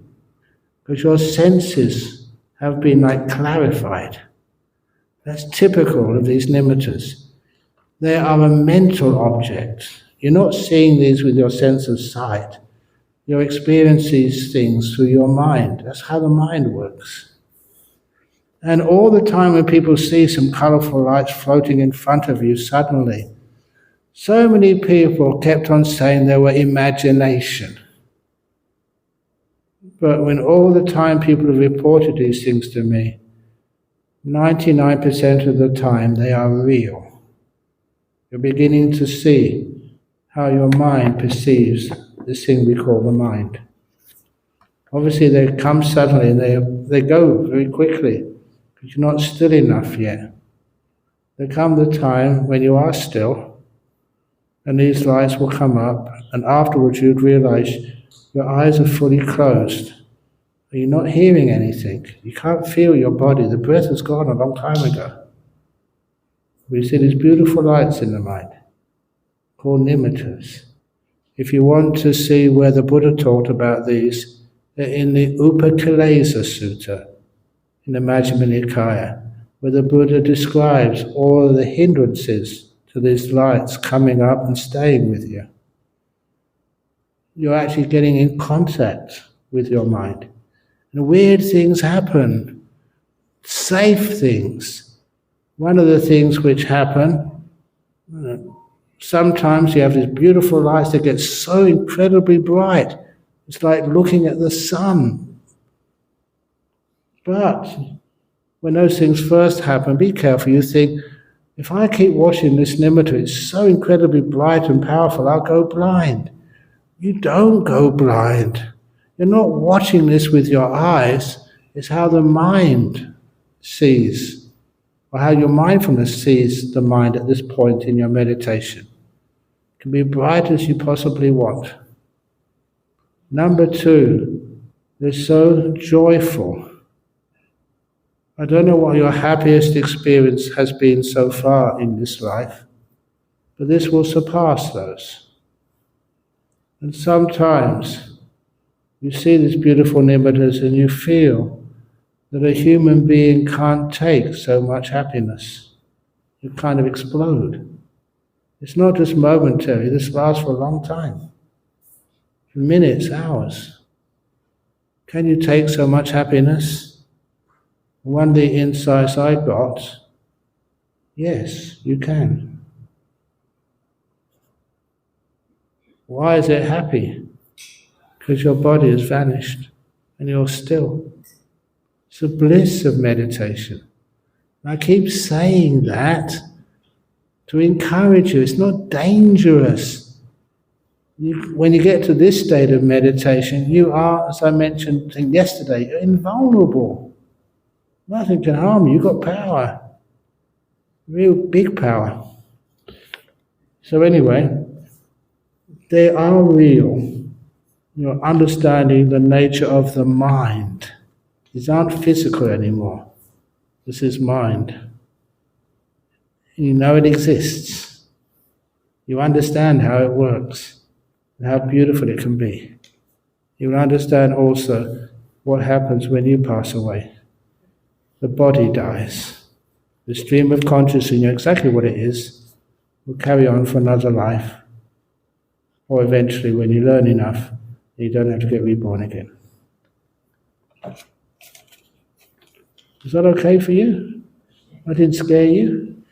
Because your senses have been like clarified. That's typical of these nimittas. They are a mental object. You're not seeing these with your sense of sight. You're experiencing these things through your mind. That's how the mind works. And all the time when people see some colorful lights floating in front of you suddenly, so many people kept on saying they were imagination. But when all the time people have reported these things to me, 99% of the time they are real. You're beginning to see how your mind perceives this thing we call the mind. Obviously they come suddenly and they go very quickly because you're not still enough yet. There comes the time when you are still and these lights will come up, and afterwards you'd realize your eyes are fully closed. You're not hearing anything. You can't feel your body. The breath has gone a long time ago. We see these beautiful lights in the mind called nimittas. If you want to see where the Buddha talked about these, they're in the Upakilesa Sutta, in the Majjhima Nikaya, where the Buddha describes all of the hindrances to these lights coming up and staying with you. You're actually getting in contact with your mind. And weird things happen, safe things. One of the things which happen, sometimes you have these beautiful lights that get so incredibly bright. It's like looking at the sun. But when those things first happen, be careful. You think, if I keep watching this nimitta, it's so incredibly bright and powerful, I'll go blind. You don't go blind. You're not watching this with your eyes. It's how the mind sees, or how your mindfulness sees the mind at this point in your meditation. It can be bright as you possibly want. Number two, they're so joyful. I don't know what your happiest experience has been so far in this life, but this will surpass those. And sometimes you see these beautiful nimittas and you feel that a human being can't take so much happiness. You kind of explode. It's not just momentary, this lasts for a long time. Minutes, hours. Can you take so much happiness? One of the insights I got, yes, you can. Why is it happy? Because your body has vanished and you're still. It's the bliss of meditation. And I keep saying that to encourage you. It's not dangerous. When you get to this state of meditation, you are, as I mentioned yesterday, you're invulnerable. Nothing can harm you. You've got power. Real big power. So anyway, they are real. You're understanding the nature of the mind. These aren't physical anymore. This is mind. You know it exists. You understand how it works and how beautiful it can be. You understand also what happens when you pass away. The body dies. The stream of consciousness, you know exactly what it is, will carry on for another life. Or eventually, when you learn enough, you don't have to get reborn again. Is that okay for you? I didn't scare you?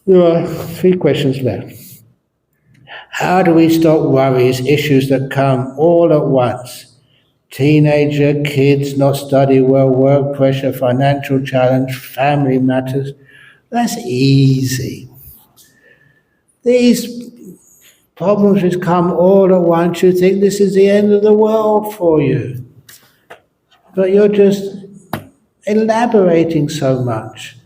There are 3 questions left. How do we stop worries, issues that come all at once? Teenager, kids, not study well, work pressure, financial challenge, family matters. That's easy. These problems which come all at once, you think this is the end of the world for you. But you're just elaborating so much.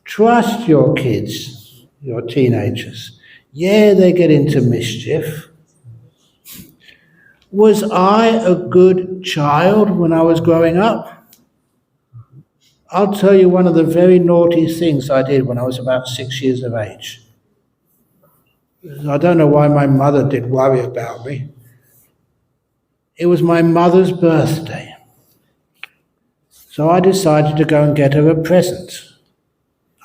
Trust your kids, your teenagers. Yeah, they get into mischief. Was I a good child when I was growing up? I'll tell you one of the very naughty things I did when I was about 6 years of age. I don't know why my mother did worry about me. It was my mother's birthday. So I decided to go and get her a present.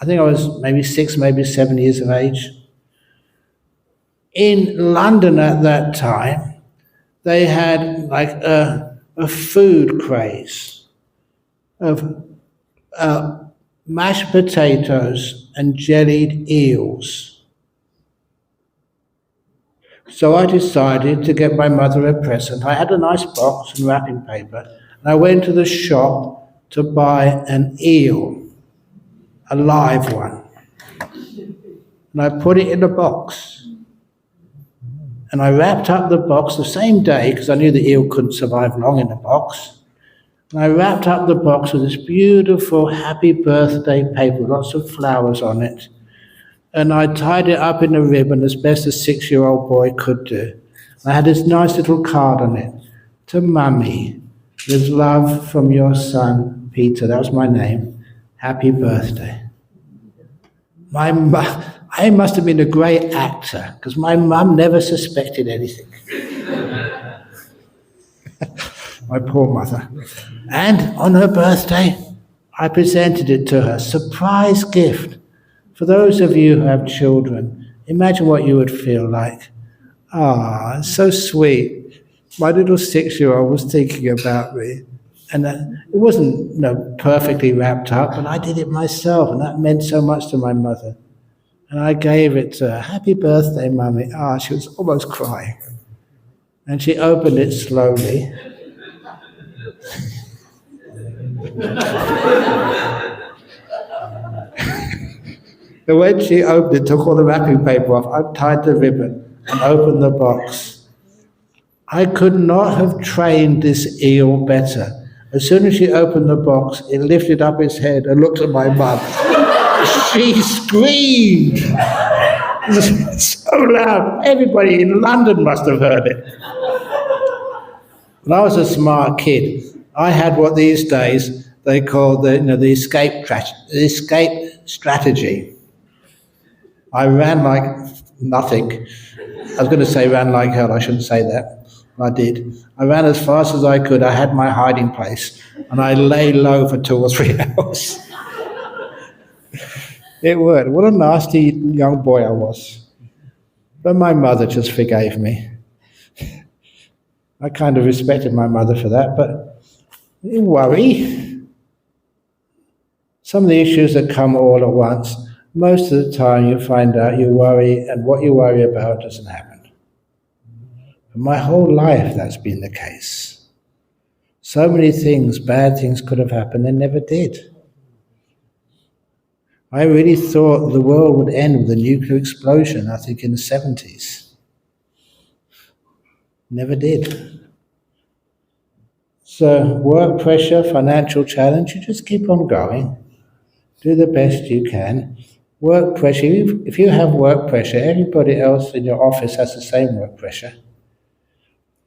I think I was maybe 6, maybe 7 years of age. In London at that time, they had like a food craze of mashed potatoes and jellied eels. So I decided to get my mother a present. I had a nice box and wrapping paper, and I went to the shop to buy an eel, a live one. And I put it in a box. And I wrapped up the box the same day, because I knew the eel couldn't survive long in a box. And I wrapped up the box with this beautiful happy birthday paper, lots of flowers on it. And I tied it up in a ribbon as best a 6-year-old boy could do. I had this nice little card on it. To Mummy, with love from your son, Peter. That was my name. Happy birthday. I must have been a great actor, because my mum never suspected anything. My poor mother. And on her birthday, I presented it to her. Surprise gift. For those of you who have children, imagine what you would feel like. Ah, it's so sweet. My little 6-year-old was thinking about me. And it wasn't perfectly wrapped up, but I did it myself, and that meant so much to my mother. And I gave it to her. Happy birthday, Mummy. Ah, she was almost crying. And she opened it slowly. And when she opened it, took all the wrapping paper off, untied the ribbon, and opened the box. I could not have trained this eel better. As soon as she opened the box, it lifted up its head and looked at my mum. She screamed so loud. Everybody in London must have heard it. When I was a smart kid, I had what these days they call the escape strategy. I ran like nothing. I was going to say ran like hell. I shouldn't say that. I did. I ran as fast as I could. I had my hiding place, and I lay low for 2 or 3 hours. It worked. What a nasty young boy I was. But my mother just forgave me. I kind of respected my mother for that, but you worry. Some of the issues that come all at once, most of the time you find out you worry, and what you worry about doesn't happen. But my whole life that's been the case. So many things, bad things could have happened, and never did. I really thought the world would end with a nuclear explosion, I think in the 70s. Never did. So work pressure, financial challenge, you just keep on going. Do the best you can. Work pressure, if you have work pressure, everybody else in your office has the same work pressure.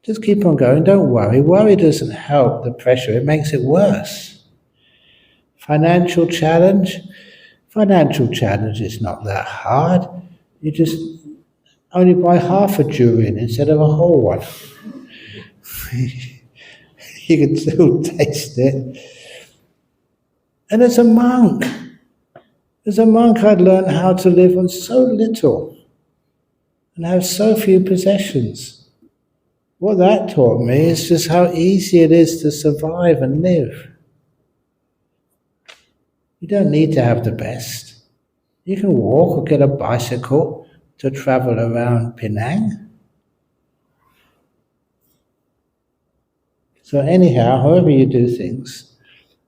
Just keep on going, don't worry. Worry doesn't help the pressure, it makes it worse. Financial challenge is not that hard. You just only buy half a durian instead of a whole one. You can still taste it. And as a monk, I'd learned how to live on so little and have so few possessions. What that taught me is just how easy it is to survive and live. You don't need to have the best. You can walk or get a bicycle to travel around Penang. So anyhow, however you do things,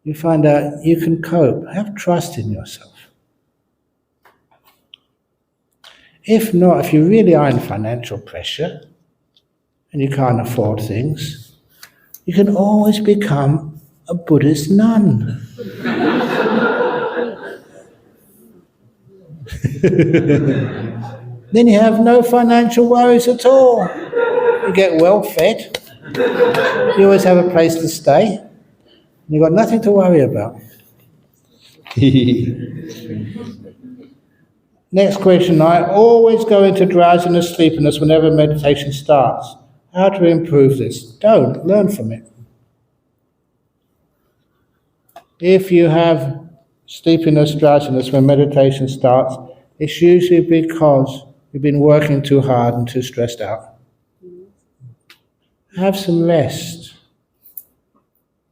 you find out you can cope. Have trust in yourself. If not, if you really are in financial pressure and you can't afford things, you can always become a Buddhist nun. Then you have no financial worries at all. You get well fed, You always have a place to stay. You've got nothing to worry about. Next question. I always go into drowsiness, sleepiness whenever meditation starts. How to improve this? Don't. Learn from it. If you have sleepiness, drowsiness when meditation starts, it's usually because you've been working too hard and too stressed out. Have some rest.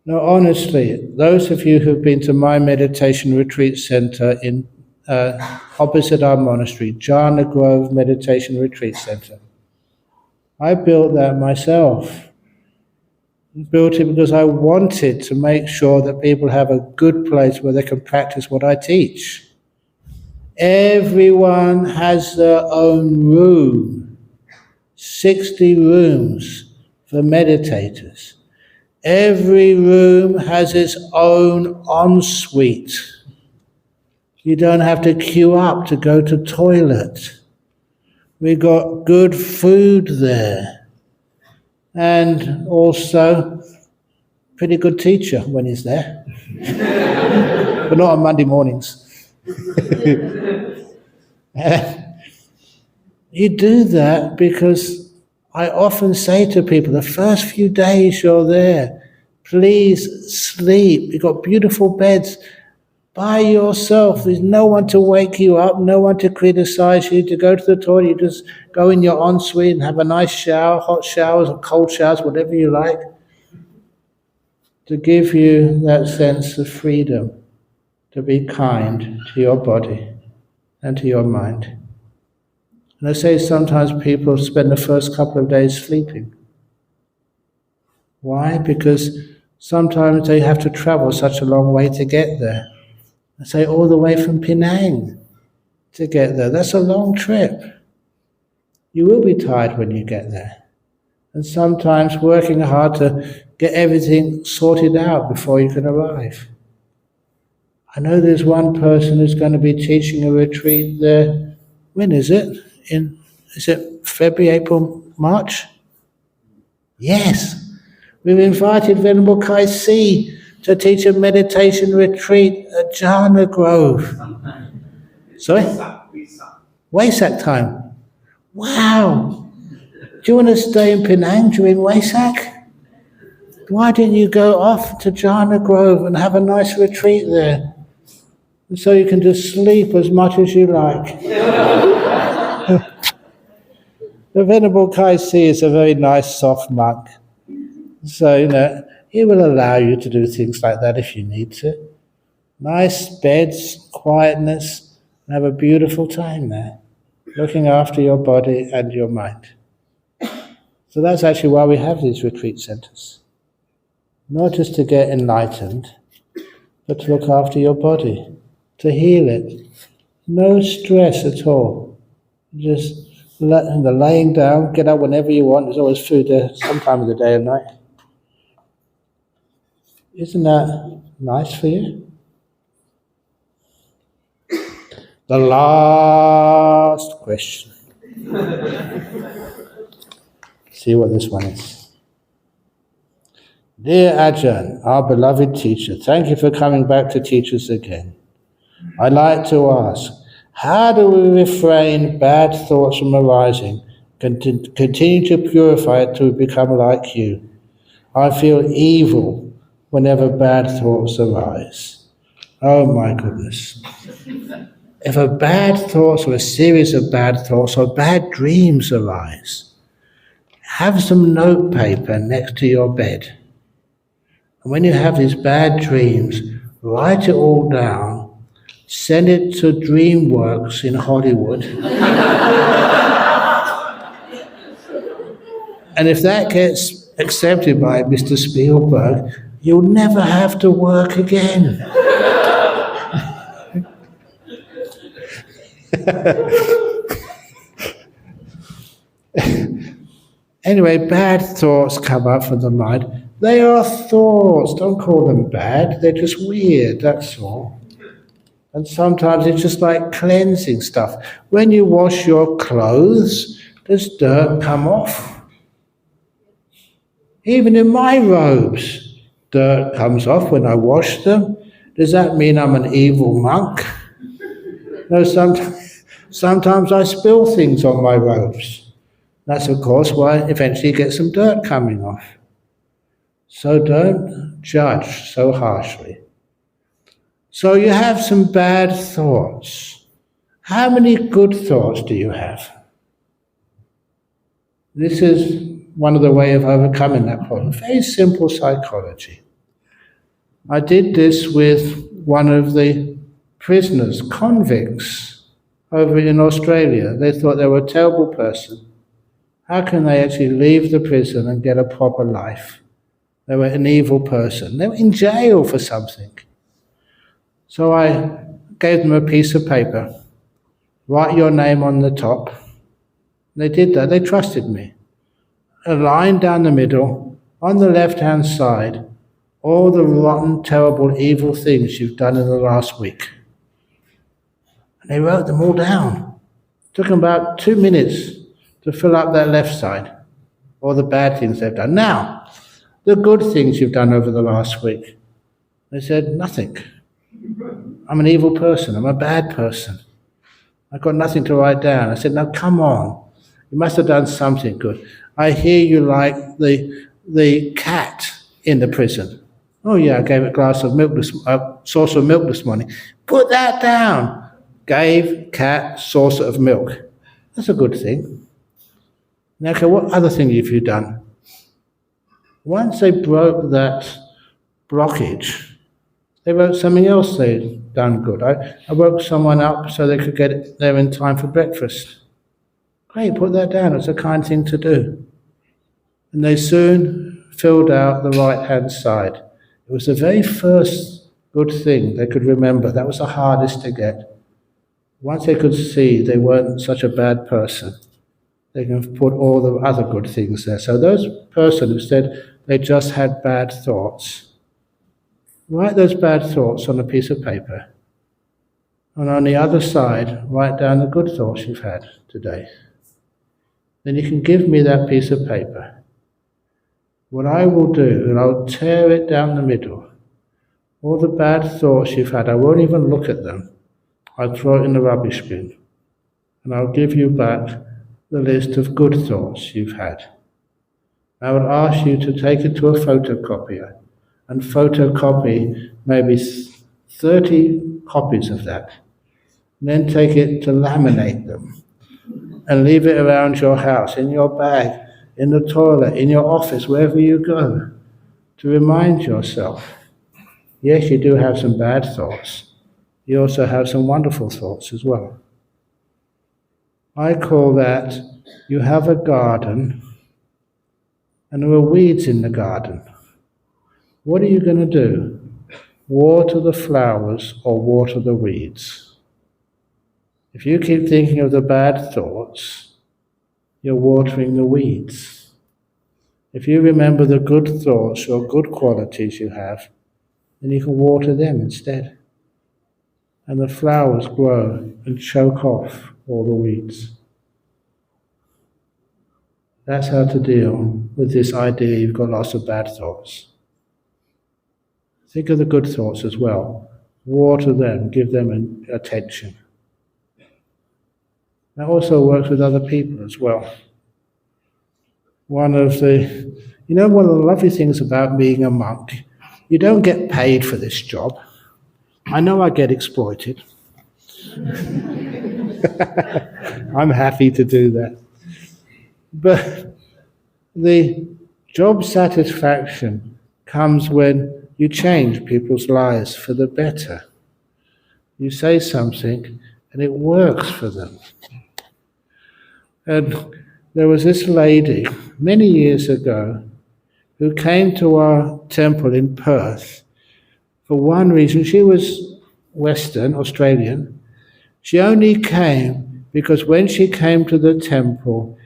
Now, honestly, those of you who've been to my meditation retreat center in opposite our monastery, Jhana Grove Meditation Retreat Center, I built that myself. I built it because I wanted to make sure that people have a good place where they can practice what I teach. Everyone has their own room, 60 rooms for meditators. Every room has its own ensuite. You don't have to queue up to go to toilet. We got good food there. And also, pretty good teacher when he's there. But not on Monday mornings. You do that because I often say to people, the first few days you're there, please sleep. You've got beautiful beds by yourself. There's no one to wake you up, no one to criticize you, to go to the toilet. You just go in your ensuite and have a nice shower, hot showers or cold showers, whatever you like, to give you that sense of freedom, to be kind to your body and to your mind. And I say sometimes people spend the first couple of days sleeping. Why? Because sometimes they have to travel such a long way to get there. I say all the way from Penang to get there. That's a long trip. You will be tired when you get there. And sometimes working hard to get everything sorted out before you can arrive. I know there's one person who's going to be teaching a retreat there. When is it? Is it February, April, March? Yes. We've invited Venerable Kai Si to teach a meditation retreat at Jhana Grove. Sorry? Wesak time. Wow. Do you want to stay in Penang during Wesak? Why didn't you go off to Jhana Grove and have a nice retreat there? And so you can just sleep as much as you like. The Venerable Kai Si is a very nice, soft monk. So, he will allow you to do things like that if you need to. Nice beds, quietness, and have a beautiful time there, looking after your body and your mind. So that's actually why we have these retreat centers. Not just to get enlightened, but to look after your body, to heal it. No stress at all. Just laying down, get up whenever you want. There's always food there some time of the day and night. Isn't that nice for you? The last question. See what this one is. Dear Ajahn, our beloved teacher, thank you for coming back to teach us again. I'd like to ask, how do we refrain bad thoughts from arising, continue to purify it to become like you? I feel evil whenever bad thoughts arise. Oh my goodness. If a bad thought or a series of bad thoughts or bad dreams arise, have some notepaper next to your bed. And when you have these bad dreams, write it all down, send it to DreamWorks in Hollywood. And if that gets accepted by Mr. Spielberg, you'll never have to work again. Anyway, bad thoughts come up from the mind. They are thoughts. Don't call them bad. They're just weird, that's all. And sometimes it's just like cleansing stuff. When you wash your clothes, does dirt come off? Even in my robes, dirt comes off when I wash them. Does that mean I'm an evil monk? No, sometimes I spill things on my robes. That's, of course, why eventually you get some dirt coming off. So don't judge so harshly. So you have some bad thoughts. How many good thoughts do you have? This is one of the ways of overcoming that problem. Very simple psychology. I did this with one of the prisoners, convicts, over in Australia. They thought they were a terrible person. How can they actually leave the prison and get a proper life? They were an evil person. They were in jail for something. So I gave them a piece of paper. Write your name on the top. They did that. They trusted me. A line down the middle, on the left-hand side, all the rotten, terrible, evil things you've done in the last week. And they wrote them all down. It took them about 2 minutes to fill up that left side, all the bad things they've done. Now, the good things you've done over the last week. They said, nothing. I'm an evil person. I'm a bad person. I've got nothing to write down. I said, now come on. You must have done something good. I hear you like the cat in the prison. Oh yeah, I gave it a saucer of milk this morning. Put that down. Gave cat saucer of milk. That's a good thing. Now, okay, what other thing have you done? Once they broke that blockage, they wrote something else they'd done good. I woke someone up so they could get there in time for breakfast. Great, put that down. It's a kind thing to do. And they soon filled out the right-hand side. It was the very first good thing they could remember. That was the hardest to get. Once they could see they weren't such a bad person, they can put all the other good things there. So those person who said they just had bad thoughts, write those bad thoughts on a piece of paper. And on the other side, write down the good thoughts you've had today. Then you can give me that piece of paper. What I will do, and I'll tear it down the middle. All the bad thoughts you've had, I won't even look at them. I'll throw it in the rubbish bin. And I'll give you back the list of good thoughts you've had. I would ask you to take it to a photocopier and photocopy maybe 30 copies of that. And then take it to laminate them and leave it around your house, in your bag, in the toilet, in your office, wherever you go, to remind yourself, yes, you do have some bad thoughts. You also have some wonderful thoughts as well. I call that, you have a garden and there are weeds in the garden. What are you going to do? Water the flowers or water the weeds? If you keep thinking of the bad thoughts, you're watering the weeds. If you remember the good thoughts or good qualities you have, then you can water them instead. And the flowers grow and choke off all the weeds. That's how to deal with this idea you've got lots of bad thoughts. Think of the good thoughts as well. Water them, give them attention. That also works with other people as well. One of the lovely things about being a monk, you don't get paid for this job. I know I get exploited. I'm happy to do that. But the job satisfaction comes when you change people's lives for the better. You say something and it works for them. And there was this lady many years ago who came to our temple in Perth for one reason. She was Western, Australian. She only came because when she came to the temple,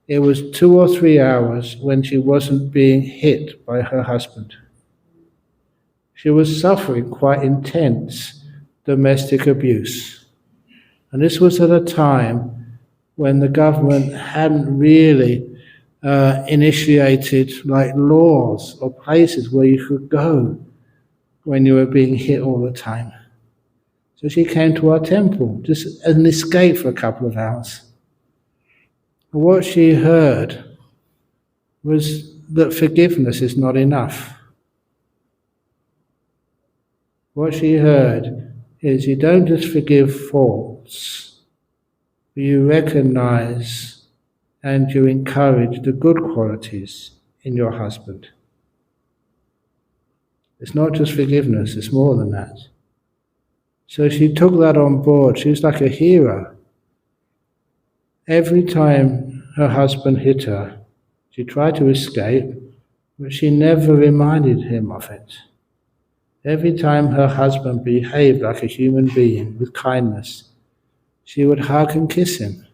it was 2 or 3 hours when she wasn't being hit by her husband. She was suffering quite intense domestic abuse. And this was at a time when the government hadn't really initiated like laws or places where you could go when you were being hit all the time. So she came to our temple, just as an escape for a couple of hours. And what she heard was that forgiveness is not enough. What she heard is you don't just forgive faults, but you recognize and you encourage the good qualities in your husband. It's not just forgiveness, it's more than that. So she took that on board. She was like a hero. Every time her husband hit her, she tried to escape, but she never reminded him of it. Every time her husband behaved like a human being with kindness, she would hug and kiss him,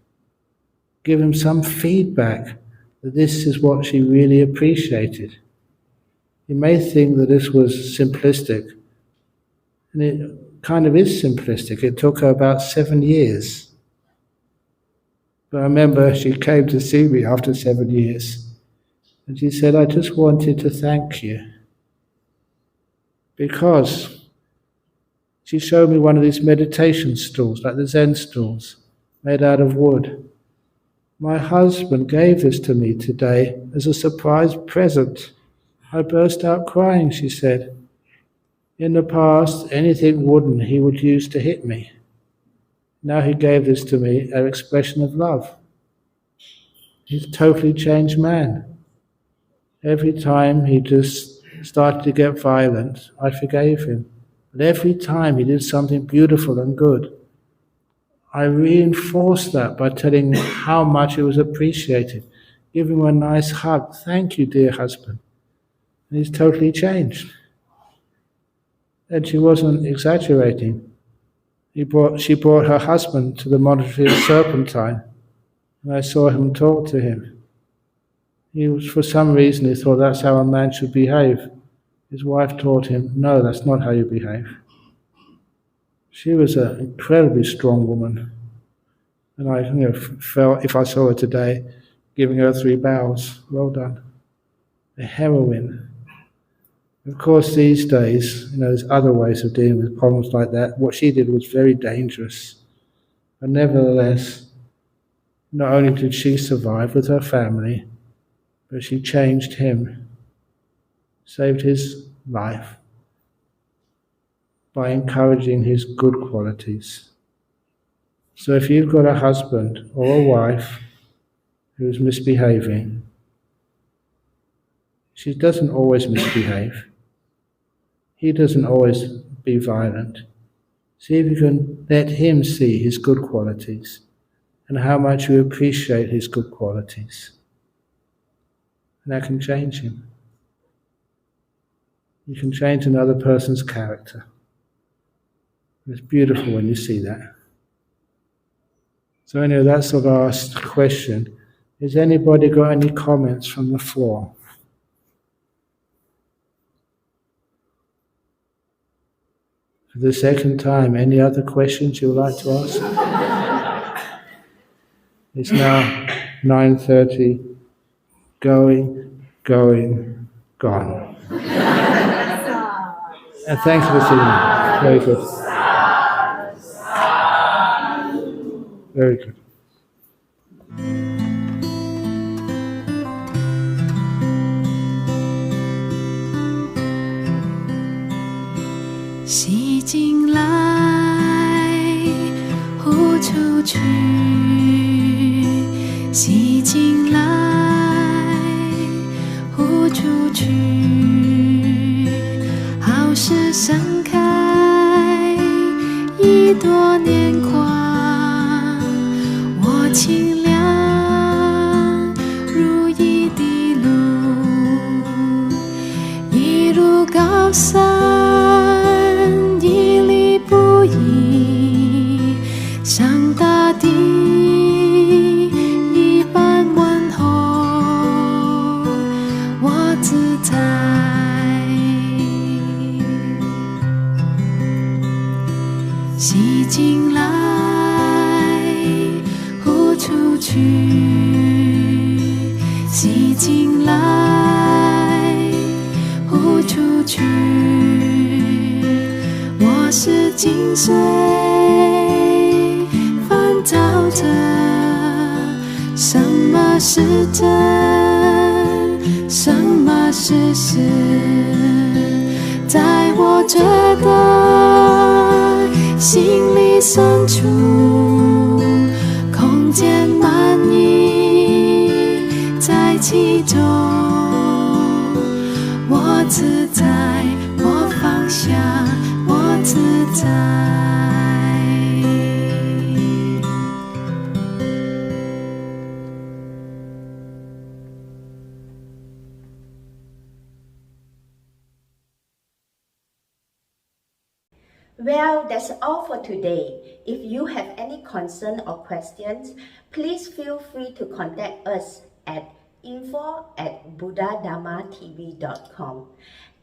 give him some feedback that this is what she really appreciated. You may think that this was simplistic, and it kind of is simplistic. It took her about 7 years. But I remember she came to see me after 7 years, and she said, I just wanted to thank you. Because she showed me one of these meditation stools, like the Zen stools, made out of wood. My husband gave this to me today as a surprise present. I burst out crying, she said. In the past, anything wooden he would use to hit me. Now he gave this to me, an expression of love. He's a totally changed man. Every time he just started to get violent, I forgave him. But every time he did something beautiful and good, I reinforced that by telling him how much it was appreciated, giving him a nice hug. Thank you, dear husband. And he's totally changed. And she wasn't exaggerating. She brought her husband to the monastery of Serpentine, and I saw him talk to him. For some reason, he thought that's how a man should behave. His wife taught him, no, that's not how you behave. She was an incredibly strong woman. And I felt, if I saw her today, giving her 3 bows. Well done. A heroine. Of course, these days, there's other ways of dealing with problems like that. What she did was very dangerous. But nevertheless, not only did she survive with her family, but she changed him, saved his life by encouraging his good qualities. So if you've got a husband or a wife who's misbehaving, she doesn't always misbehave. He doesn't always be violent. See if you can let him see his good qualities and how much you appreciate his good qualities. And that can change him. You can change another person's character. It's beautiful when you see that. So anyway, that's the last question. Has anybody got any comments from the floor? For the second time, any other questions you would like to ask? It's now 9:30. Going, gone. And thanks for singing. Very good. Very good.洗进来，呼出去，洗进来，呼出去，好事盛开，一朵年华，我清凉如一滴露，一路高山。像大地一般问候，我自在。吸进来，呼出去。吸进来，呼出去。我是精髓，翻找着什么是真，什么是实。在我觉得心里深处，空间满溢在其中。我自在，我放下，我自在。Well, that's all for today. If you have any concern or questions, please feel free to contact us at info@buddhadharmatv.com.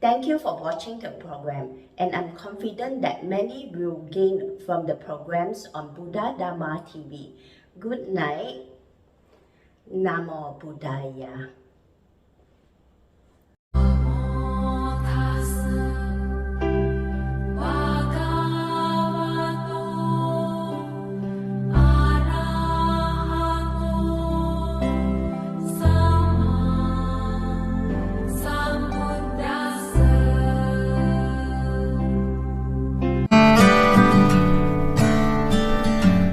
Thank you for watching the program, and I'm confident that many will gain from the programs on Buddha Dharma TV. Good night. Namo Buddhaya.